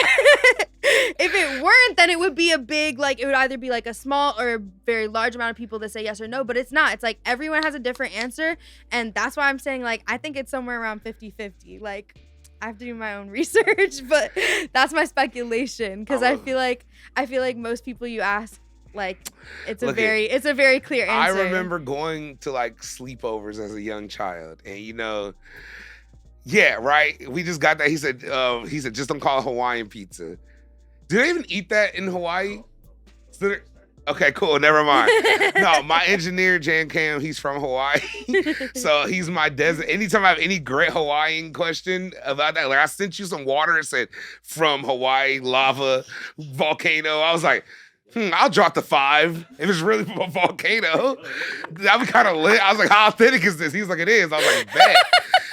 then it would be a big, like, it would either be like a small or a very large amount of people that say yes or no, but it's not. It's like everyone has a different answer, and that's why I'm saying, like, I think it's somewhere around 50-50. Like, I have to do my own research, but that's my speculation, because I feel like most people you ask, like, it's a very clear answer. I remember going to like sleepovers as a young child, and yeah, right. We just got that. He said just don't call it Hawaiian pizza. Do they even eat that in Hawaii? Okay, cool. Never mind. No, my engineer Jan Cam, he's from Hawaii, so he's my desert. Anytime I have any great Hawaiian question about that, like I sent you some water. It said from Hawaii, lava, volcano. I was like, I'll drop the 5 if it's really from a volcano. That'd be kind of lit. I was like, how authentic is this? He was like, it is. I was like, bet.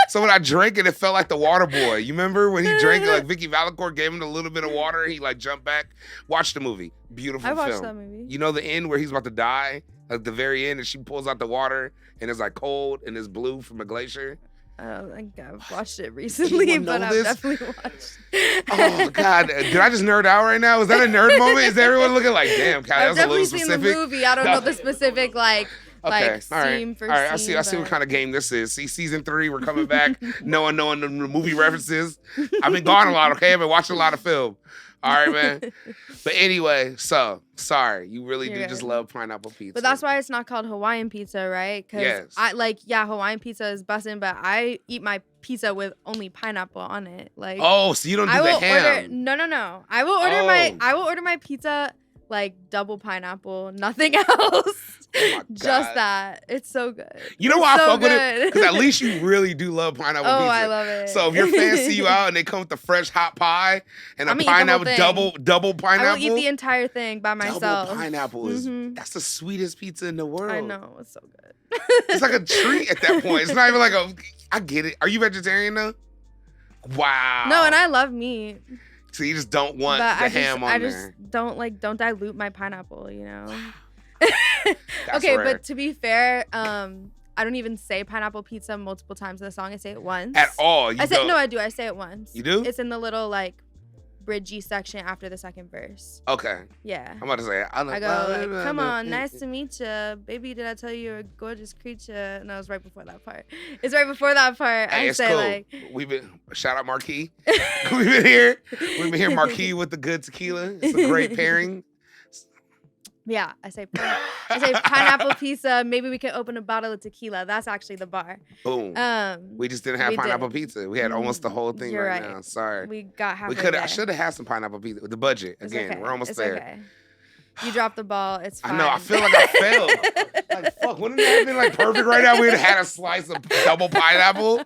So when I drank it, it felt like the water boy. You remember when he drank it, like Vicky Valancourt gave him a little bit of water, he like jumped back. Watch the movie. Beautiful film. I watched that movie. You know the end where he's about to die? Like the very end, and she pulls out the water and it's like cold and it's blue from a glacier. I don't think I've watched it recently, but I've definitely watched it. Oh, God. Did I just nerd out right now? Was that a nerd moment? Is everyone looking like, damn, Callie, that was a little specific? I've definitely seen the movie. I don't know the specific, like, okay. Scene for scene. All right, scene, I see what kind of game this is. See, season 3, we're coming back. knowing the movie references. I've been gone a lot, okay? I've been watching a lot of film. All right, man. But anyway, so sorry, you really do just love pineapple pizza. But that's why it's not called Hawaiian pizza, right? Because Hawaiian pizza is bussin', but I eat my pizza with only pineapple on it. Like, oh, so you don't do the ham? No. I will order my pizza like double pineapple, nothing else. Oh my God. Just that. It's so good. You know why I fuck with it? Because at least you really do love pineapple pizza. Oh, I love it. So if your fans see you out and they come with the fresh hot pie and a pineapple, double pineapple. I will eat the entire thing by myself. Double pineapple is, that's the sweetest pizza in the world. I know. It's so good. It's like a treat at that point. It's not even like I get it. Are you vegetarian though? Wow. No, and I love meat. So you just don't want the ham on there. I just don't dilute my pineapple, you know? Okay, rare. But to be fair, I don't even say pineapple pizza multiple times in the song. I say it once. At all? I do. I say it once. You do? It's in the little, like, bridgey section after the second verse. Okay. Yeah. I'm about to say it. I go, like, come on, nice to meet you. Baby, did I tell you you're a gorgeous creature? No, it's right before that part. It's right before that part. Hey, I it's say, cool. like... Shout out Marquis. We've been here Marquis with the good tequila. It's a great pairing. Yeah, I say pineapple pizza. Maybe we can open a bottle of tequila. That's actually the bar. Boom. We just didn't have pineapple pizza. We had almost the whole thing right now. Sorry. We got halfway. I should have had some pineapple pizza. The budget again. We're almost there. Okay. You dropped the ball. It's fine. I know. I feel like I failed. Like fuck. Wouldn't it have been like perfect right now? We'd have had a slice of double pineapple.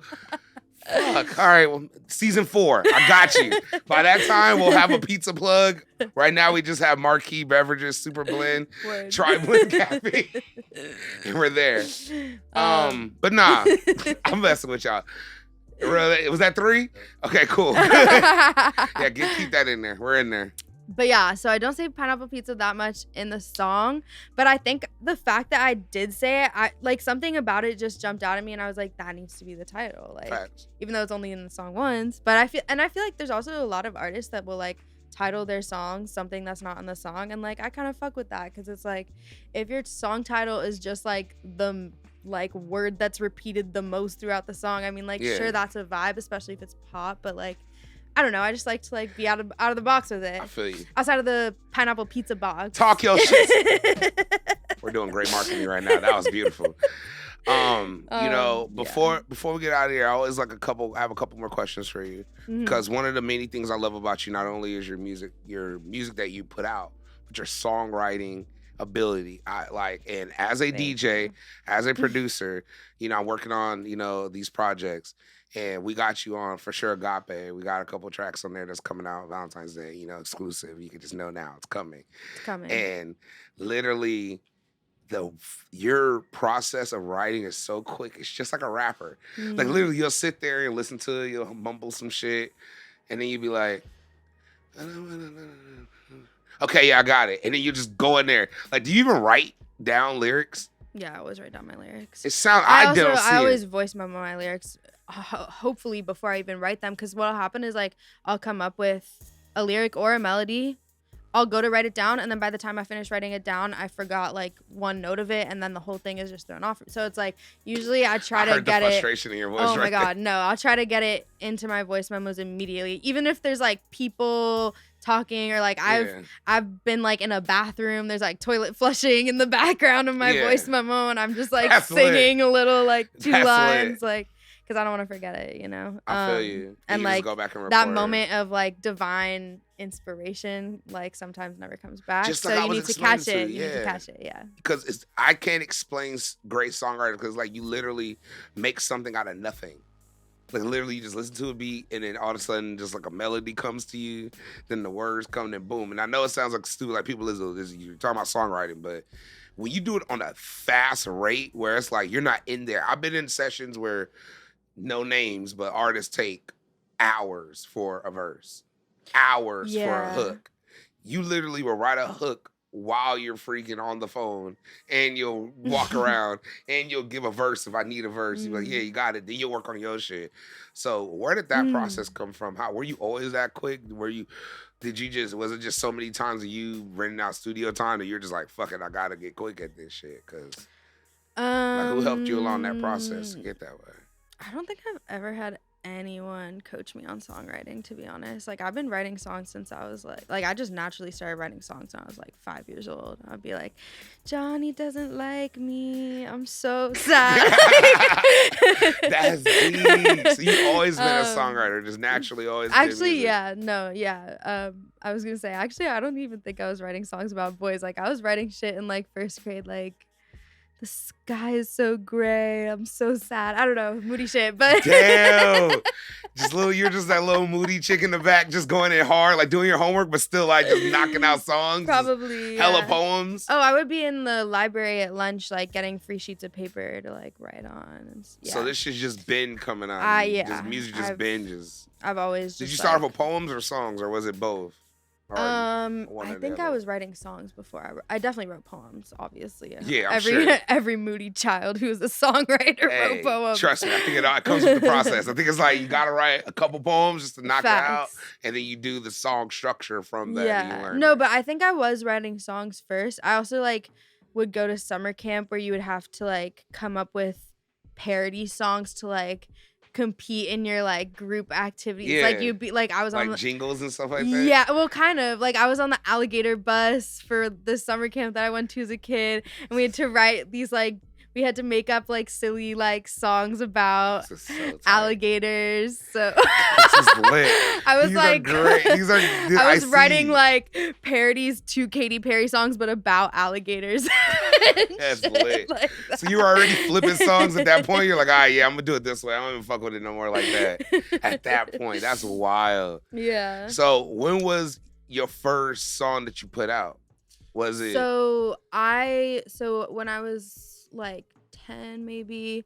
Fuck. All right. Well, season 4. I got you. By that time, we'll have a pizza plug. Right now, we just have Marquee Beverages, Super Blend, Tri Blend Cafe, and we're there. But nah, I'm messing with y'all. Was that 3? Okay, cool. Yeah, keep that in there. We're in there. But yeah, so I don't say pineapple pizza that much in the song, but I think the fact that I did say it, like something about it just jumped out at me, and I was like, that needs to be the title. Like, Facts. Even though it's only in the song once, but I feel like there's also a lot of artists that will like title their songs something that's not in the song, and like I kind of fuck with that, because it's like if your song title is just like the like word that's repeated the most throughout the song, I mean, like sure, that's a vibe, especially if it's pop, but like I don't know. I just like to like be out of the box with it. I feel you. Outside of the pineapple pizza box. Talk your shit. We're doing great marketing right now. That was beautiful. You know, before we get out of here, I always like I have a couple more questions for you, because one of the many things I love about you not only is your music that you put out, but your songwriting ability. And as a DJ, as a producer, you know, I'm working on, you know, these projects. And we got you on for sure, Agape. We got a couple tracks on there that's coming out Valentine's Day, you know, exclusive. You can just know now it's coming. It's coming. And literally, your process of writing is so quick. It's just like a rapper. Like literally, you'll sit there and listen to it. You'll mumble some shit, and then you'll be like, "Okay, yeah, I got it." And then you just go in there. Like, do you even write down lyrics? Yeah, I always write down my lyrics. It sounds. I don't see I always it. voice memo my lyrics, hopefully before I even write them, because what'll happen is like I'll come up with a lyric or a melody. I'll go to write it down, and then by the time I finish writing it down, I forgot like one note of it, and then the whole thing is just thrown off. So it's like usually I try to get the frustration in your voice. Oh my right god, no! I'll try to get it into my voice memos immediately, even if there's like people talking or like I've been like in a bathroom. There's like toilet flushing in the background of my voice memo, and I'm just like singing a little like two lines, like. Because I don't want to forget it, you know. I feel you. And you like just go back and that moment of like divine inspiration, like sometimes never comes back. Just so like I you was need to catch explaining it. to you, You need to yeah. catch it, yeah. Because I can't explain great songwriters because like you literally make something out of nothing. Like literally you just listen to a beat and then all of a sudden just like a melody comes to you, then the words come and boom. And I know it sounds like stupid, like people you're talking about songwriting, but when you do it on a fast rate where it's like you're not in there. I've been in sessions where no names, but artists take hours for a verse, hours for a hook. You literally will write a hook while you're freaking on the phone, and you'll walk around and you'll give a verse if I need a verse. You're like, yeah, you got it. Then you'll work on your shit. So where did that process come from? How were you always that quick? Was it just so many times of you renting out studio time that you're just like, fuck it, I gotta get quick at this shit? Cause like who helped you along that process to get that way? I don't think I've ever had anyone coach me on songwriting, to be honest. Like I've been writing songs since I was like I just naturally started writing songs when I was like 5 years old. I'd be like, Johnny doesn't like me, I'm so sad. That's deep. So you've always been a songwriter, just naturally always been actually music. I was gonna say actually I don't even think I was writing songs about boys. Like I was writing shit in like first grade, like the sky is so gray, I'm so sad. I don't know, moody shit, but damn. You're just that little moody chick in the back, just going in hard, like doing your homework, but still like just knocking out songs. Probably hella poems. Oh, I would be in the library at lunch, like getting free sheets of paper to like write on. And, So this shit's just been coming out. Just music, binges. I've always. Did you start off with poems or songs, or was it both? I think I was writing songs before. I definitely wrote poems, obviously. Yeah, I'm sure. Every moody child who's a songwriter wrote poems. Trust me, I think it comes with the process. I think it's like you gotta write a couple poems just to knock it out, and then you do the song structure from that. Yeah, and you learn no, but I think I was writing songs first. I also like would go to summer camp where you would have to like come up with parody songs to like compete in your like group activities. Yeah. Like you'd be like I was like on the, jingles and stuff like that. Yeah, well kind of. Like I was on the alligator bus for the summer camp that I went to as a kid, and we had to write these like we had to make up like silly like songs about alligators. So this is lit. I was These like, are great. I was writing like parodies to Katy Perry songs, but about alligators. That's lit. Like that. So you were already flipping songs at that point. You're like, all right, yeah, I'm gonna do it this way. I don't even fuck with it no more like that. At that point, that's wild. Yeah. So when was your first song that you put out? Was it? So when I was like 10 maybe,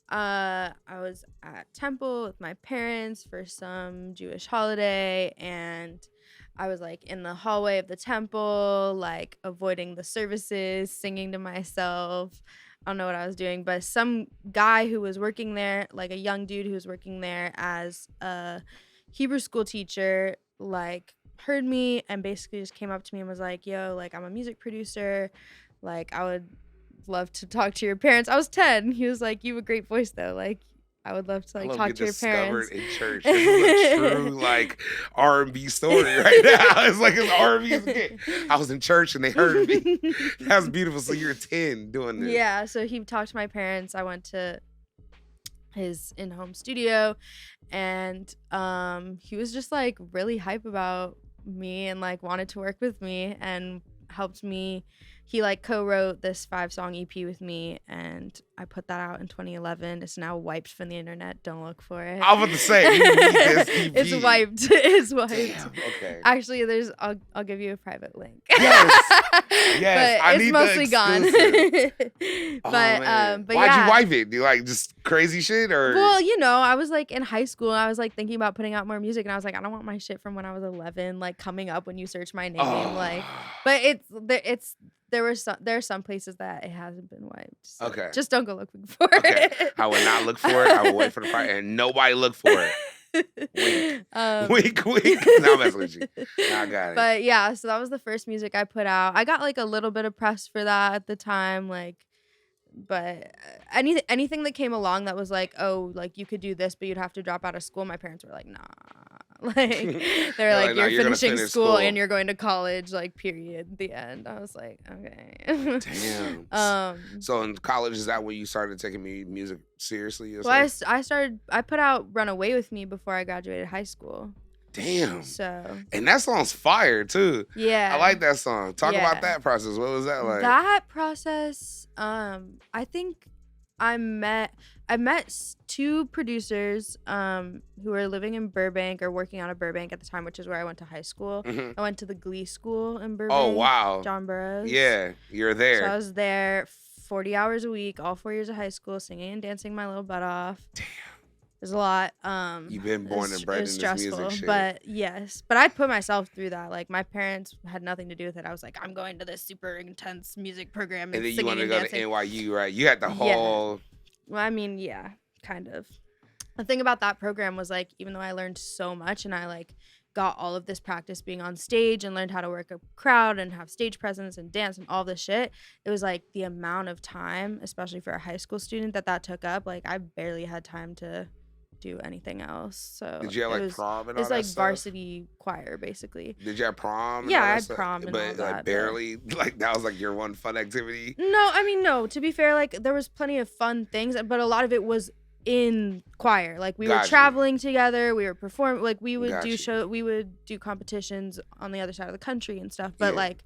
I was at temple with my parents for some Jewish holiday, and I was like in the hallway of the temple, like avoiding the services, singing to myself. I don't know what I was doing, but some guy who was working there, like a young dude who was working there as a Hebrew school teacher, like heard me and basically just came up to me and was like, yo, like I'm a music producer, like I would love to talk to your parents. I was 10. He was like, you have a great voice though, like I would love to like talk to your parents. In church. This is a true like R&B story right now. It's like it's R&B. I was in church and they heard me. That's beautiful. So you're 10 doing this. Yeah. So he talked to my parents. I went to his in-home studio, and he was just like really hype about me and like wanted to work with me and helped me. He like co-wrote this 5-song EP with me, and I put that out in 2011. It's now wiped from the internet. Don't look for it. I was about to say, you need this EP. It's wiped. It's wiped. Damn, okay. Actually, I'll give you a private link. Yes. But I it's need mostly gone. But why'd yeah. you wipe it? Do you like just crazy shit or? Well, you know, I was like in high school and I was like thinking about putting out more music, and I was like, I don't want my shit from when I was 11 like coming up when you search my name, like. But it's there are some places that it hasn't been wiped. So Okay. just don't go looking for Okay. it. I will not look for it. I will wait for the fire, and nobody look for it. Wink. Wink, wink. No, I'm messing with you. I got it. But yeah, so that was the first music I put out. I got like a little bit of press for that at the time, like, but anything that came along that was like, oh, like you could do this, but you'd have to drop out of school. My parents were like, nah, like they're like, "Nah, you're finishing finish school and you're going to college, like period. The end. I was like, okay. Damn. So in college, is that when you started taking music seriously? Well, I put out "Run Away with Me" before I graduated high school. Damn. So. And that song's fire too. Yeah. I like that song. Talk Yeah. about that process. What was that like? That process, I think I met two producers who were living in Burbank or working out of Burbank at the time, which is where I went to high school. Mhm. I went to the Glee School in Burbank. Oh wow. John Burroughs. Yeah, you're there. So I was there 40 hours a week, all 4 years of high school, singing and dancing my little butt off. Damn. There's a lot. You've been born and bred in this music shit. But yes. But I put myself through that. Like my parents had nothing to do with it. I was like, I'm going to this super intense music program And then you singing wanted to and go dancing. to NYU, right? You had the whole. Well, I mean, yeah, kind of. The thing about that program was like, even though I learned so much and I like got all of this practice being on stage and learned how to work a crowd and have stage presence and dance and all this shit, it was like the amount of time, especially for a high school student, that took up. Like I barely had time to do anything else. So did you have like prom and all that? It was like stuff? varsity choir, basically. Did you have prom? Yeah, all I that had stuff? prom and but all like that, barely. Like that was like your one fun activity. No, I mean no. To be fair, like there was plenty of fun things, but a lot of it was in choir. Like we were Gotcha. traveling together, we were performing. Like we would Gotcha. we would do competitions on the other side of the country and stuff. But Yeah. like,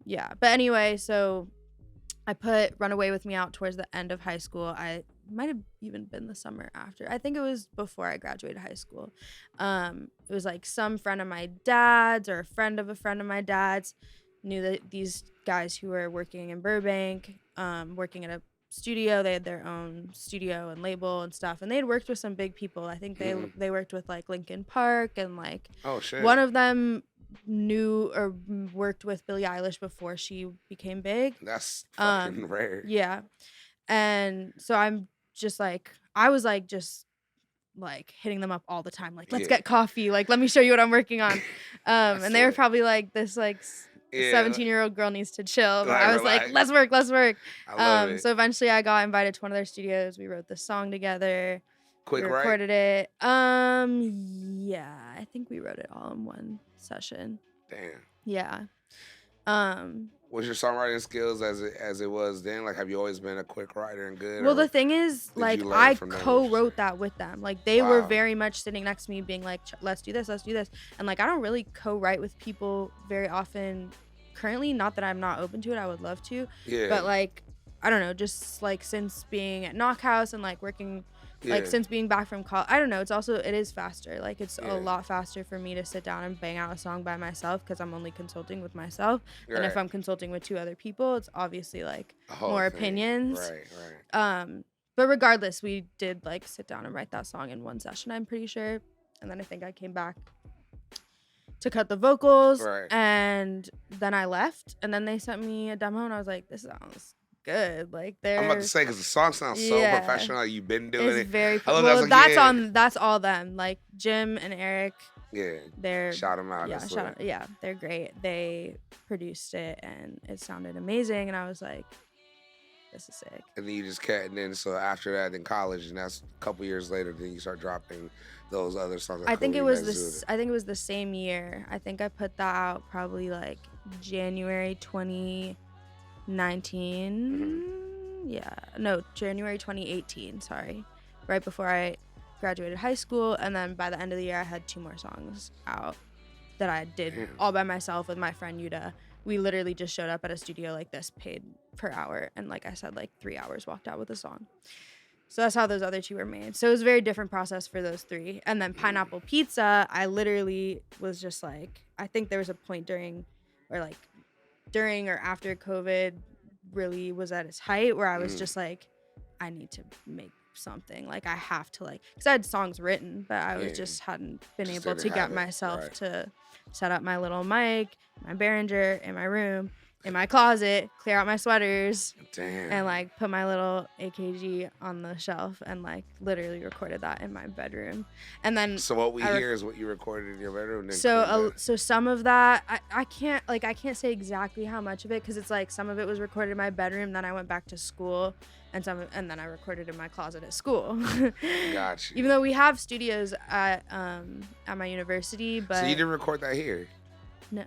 yeah. But anyway, so I put "Run Away with Me" out towards the end of high school. I might have even been the summer after. I think it was before I graduated high school. It was like some friend of my dad's or a friend of my dad's knew that these guys who were working in Burbank, working at a studio. They had their own studio and label and stuff, and they had worked with some big people. I think they worked with like Linkin Park and like Oh shit. one of them knew or worked with Billie Eilish before she became big. That's fucking rare. Yeah. And so I'm just like, I was like just like hitting them up all the time, like, let's Yeah. get coffee, like let me show you what I'm working on. And they were lit. probably like, this like Yeah. 17-year-old girl needs to chill. But Like, I was relax. like, let's work. I love it. So eventually I got invited to one of their studios. We wrote the song together. Quick, We right? recorded it. Yeah, I think we wrote it all in one session. Damn. Yeah. Was your songwriting skills as it was then? Like, have you always been a quick writer and good? Well, or the thing is, did like, you learn I from them? co-wrote that with them. Like, they were Wow. very much sitting next to me being like, let's do this. And, like, I don't really co-write with people very often currently. Not that I'm not open to it. I would love to. Yeah. But, like, I don't know. Just, like, since being at Knockhouse and, like, working, like, Yeah. since being back from college, I don't know. It is faster. Like, it's Yeah. a lot faster for me to sit down and bang out a song by myself because I'm only consulting with myself. And if Right. I'm consulting with two other people, it's obviously, like, A whole more thing. opinions. Right. But regardless, we did like sit down and write that song in one session, I'm pretty sure. And then I think I came back to cut the vocals. Right. And then I left. And then they sent me a demo and I was like, this sounds good. Like they're I'm about to say, because the song sounds so Yeah. professional. Like, you've been doing it's it. very I love well, that. that's all them. Like Jim and Eric, Yeah. they're Shout them out. yeah, That's lit. yeah, they're great. They produced it and it sounded amazing and I was like, this is sick. And then you just kept, and then so after that in college, and that's a couple years later, then you start dropping those other songs. Like I think it Cooley was Next this. Zuda. I think it was the same year. I think I put that out probably like January 2019. Yeah, no, January 2018. Sorry, right before I graduated high school, and then by the end of the year, I had 2 more songs out that I did Damn. all by myself with my friend Yuda. We literally just showed up at a studio like this, paid per hour, and like I said, like 3 hours walked out with a song. So that's how those other 2 were made. So it was a very different process for those 3. And then Pineapple Pizza, I literally was just like, I think there was a point during or after COVID really was at its height where I was just like, I need to make something. Like I have to because I had songs written, but I was Yeah. just hadn't been Just able to didn't get have it. myself Right. to set up my little mic, my Behringer in my room, in my closet, clear out my sweaters, Damn. and like put my little AKG on the shelf and like literally recorded that in my bedroom. And then So what we hear is what you recorded in your bedroom. Then so some of that I can't say exactly how much of it, because it's like some of it was recorded in my bedroom, then I went back to school, and then I recorded in my closet at school. Got you. Even though we have studios at my university, but So you didn't record that here? no.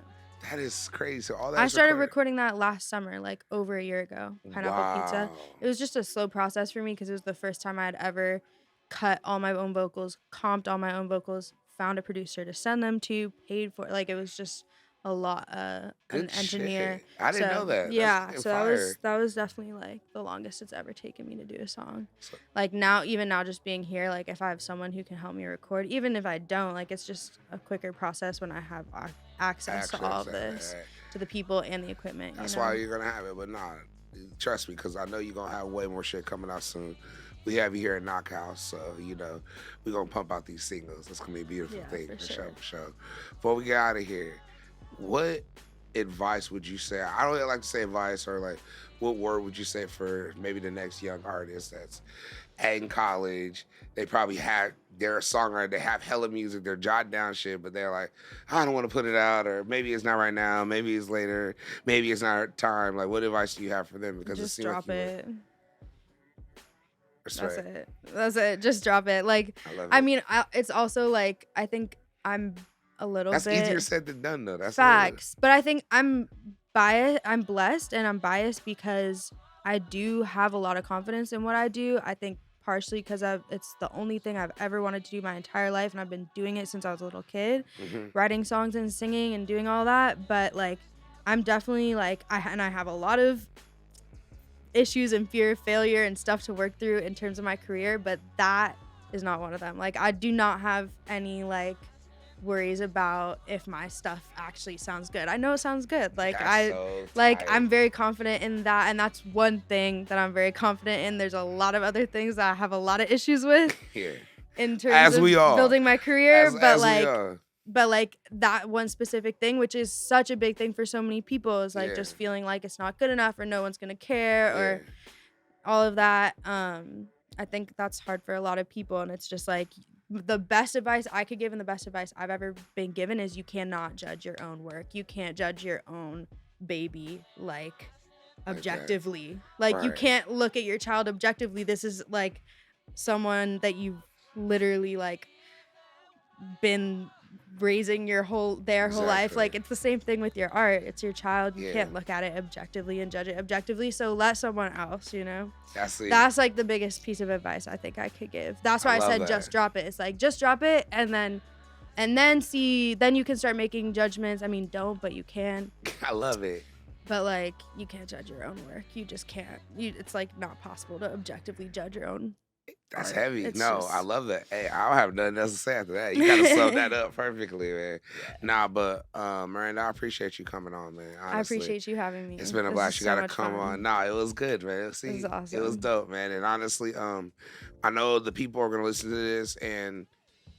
That is crazy. So all that I started recording that last summer, like over a year ago. Pineapple Pizza. It was just a slow process for me because it was the first time I had ever cut all my own vocals, comped all my own vocals, found a producer to send them to, paid for it. Like, it was just a lot. An engineer. Shit. I didn't know that. Yeah, That's so fire. that was definitely like the longest it's ever taken me to do a song. So- Like now, even now, just being here, like if I have someone who can help me record, even if I don't, like it's just a quicker process when I have access to all of this, to the people and the equipment. That's you know? why you're gonna have it, but nah, trust me, because I know you're gonna have way more shit coming out soon. We have you here at Knockhouse, so you know we're gonna pump out these singles. It's gonna be a beautiful thing for sure. Before we get out of here, what advice would you say? I don't really like to say advice, or like, what word would you say for maybe the next young artist that's in college? They probably they're a songwriter, they have hella music, they're jotting down shit, but they're like, I don't want to put it out, or maybe it's not right now, maybe it's later, maybe it's not time. Like, what advice do you have for them? Because just it drop like it. That's it. Just drop it. Like, I mean, it's also like, I think I'm a little That's bit easier said than done, though. That's facts. But I think I'm biased. I'm blessed, and I'm biased because I do have a lot of confidence in what I do. I think partially because it's the only thing I've ever wanted to do my entire life, and I've been doing it since I was a little kid, writing songs and singing and doing all that. But like, I'm definitely like, I have a lot of issues and fear of failure and stuff to work through in terms of my career, but that is not one of them. Like, I do not have any like worries about if my stuff actually sounds good. I know it sounds good. Like, I'm very confident in that, and that's one thing that I'm very confident in. There's a lot of other things that I have a lot of issues with in terms of building my career, but like that one specific thing, which is such a big thing for so many people, is like just feeling like it's not good enough, or no one's gonna care, or all of that. I think that's hard for a lot of people, and it's just like, the best advice I could give, and the best advice I've ever been given, is you cannot judge your own work. You can't judge your own baby like objectively. Like, you can't look at your child objectively. This is like someone that you've literally like been raising their whole life. Like, it's the same thing with your art. It's your child. You can't look at it objectively and judge it objectively. So let someone else, you know. That's like the biggest piece of advice I think I could give. That's why I said just drop it. It's like, just drop it, and then you can start making judgments. I mean, don't, but you can. I love it. But like, you can't judge your own work. You just can't. It's like not possible to objectively judge your own. That's heavy. I love that. Hey, I don't have nothing else to say after that. You gotta sum that up perfectly, man. Nah, but Miranda, I appreciate you coming on, man. Honestly. I appreciate you having me. It's been a blast. You gotta come on. Nah, it was good, man. See, it was awesome. It was dope, man. And honestly, I know the people are gonna listen to this, and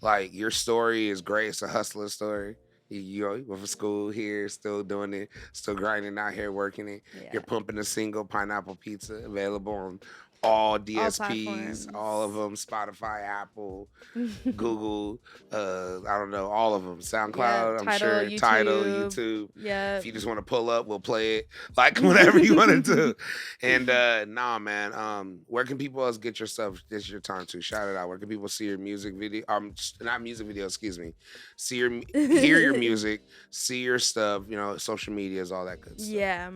like, your story is great. It's a hustler story. You went from school here, still doing it, still grinding out here, working it. Yeah. You're pumping a single, Pineapple Pizza, available on all DSPs, all of them, Spotify, Apple, Google, I don't know, all of them, SoundCloud, I'm sure, YouTube. Tidal, YouTube. Yeah. If you just want to pull up, we'll play it, like whatever you want to do. And nah, man, where can people else get your stuff? This is your time to shout it out. Where can people see your music video? Not music video, excuse me. Hear your music, see your stuff, you know, social medias, all that good stuff. Yeah,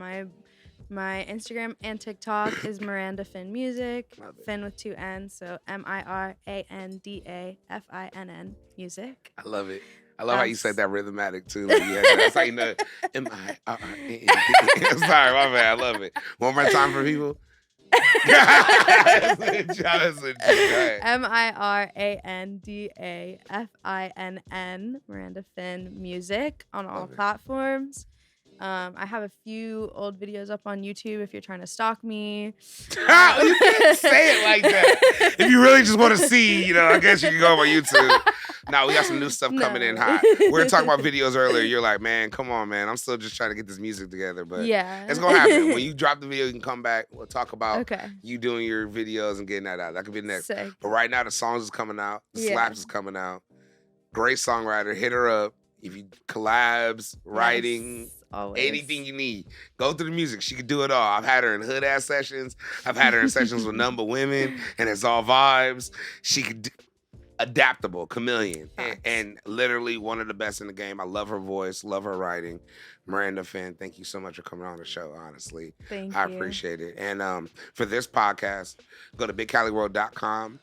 my Instagram and TikTok is Miranda Fin Music. Fin with 2 N's, so MIRANDAFINN Music. I love it. I love how you said that rhythmatic too. Like, that's how you know. MIRAND. Sorry, my bad. I love it. One more time for people. MIRANDAFINN, Miranda Fin Music, on all platforms. I have a few old videos up on YouTube if you're trying to stalk me. You can't say it like that. If you really just want to see, you know, I guess you can go on my YouTube. No, we got some new stuff coming in hot. We were talking about videos earlier. You're like, man, come on, man. I'm still just trying to get this music together. But yeah, it's going to happen. When you drop the video, you can come back. We'll talk about okay. you doing your videos and getting that out. That could be next. Sick. But right now, the songs is coming out. The Yeah. slaps is coming out. Great songwriter. Hit her up. If you collabs, writing, Yes, always. anything you need, go through the music. She could do it all. I've had her in hood ass sessions. I've had her in sessions with none but women, and it's all vibes. She could adaptable, chameleon, and literally one of the best in the game. I love her voice, love her writing. Miranda Fin, thank you so much for coming on the show. Honestly, I appreciate it. And for this podcast, go to BigCaliWorld.com.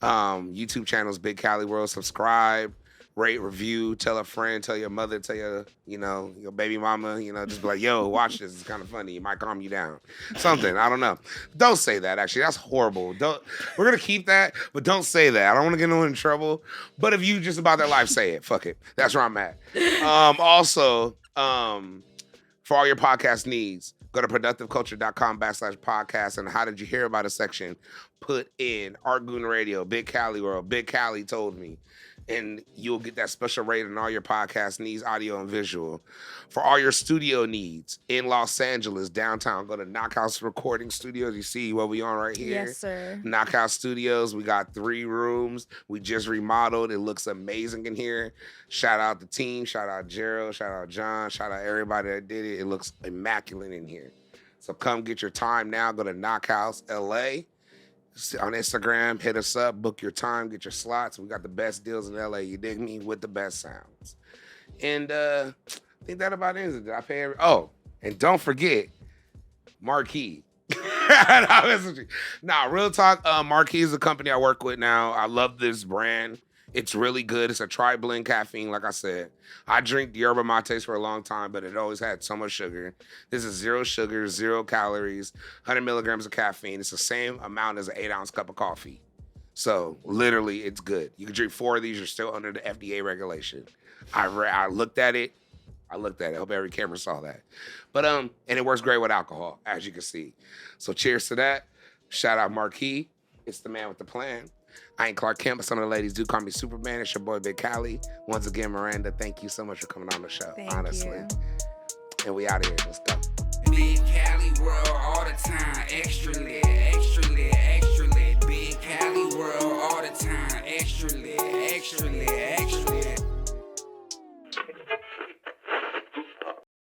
YouTube channels Big Cali World. Subscribe. Rate, review, tell a friend, tell your mother, tell your, your baby mama, just be like, yo, watch this. It's kind of funny. It might calm you down. Something. I don't know. Don't say that, actually. That's horrible. We're going to keep that, but don't say that. I don't want to get anyone in trouble. But if you just about that life, say it. Fuck it. That's where I'm at. Also, for all your podcast needs, go to productiveculture.com/podcast and how did you hear about a section? Put in Argoon Radio, Big Cali World, Big Cali told me. And you'll get that special rate on all your podcast needs, audio and visual. For all your studio needs in Los Angeles, downtown, go to Knockhouse Recording Studios. You see what we on right here? Yes, sir. Knockhouse Studios. We got 3 rooms. We just remodeled. It looks amazing in here. Shout out the team. Shout out Gerald. Shout out John. Shout out everybody that did it. It looks immaculate in here. So come get your time now. Go to Knockhouse LA. On Instagram, hit us up, book your time, get your slots. We got the best deals in LA, you dig me, with the best sounds. And I think that about ends it. Did I pay and don't forget, Marquee. Nah, real talk, Marquee is a company I work with now. I love this brand. It's really good. It's a tri-blend caffeine, like I said. I drink yerba mates for a long time, but it always had so much sugar. This is 0 sugar, 0 calories, 100 milligrams of caffeine. It's the same amount as an 8-ounce cup of coffee. So literally, it's good. You can drink 4 of these. You're still under the FDA regulation. I looked at it. I hope every camera saw that. But and it works great with alcohol, as you can see. So cheers to that. Shout out Marquee. It's the man with the plan. I ain't Clark Kent, but some of the ladies do call me Superman. It's your boy, Big Cali. Once again, Miranda, thank you so much for coming on the show, honestly. And we out of here. Let's go. Big Cali World, all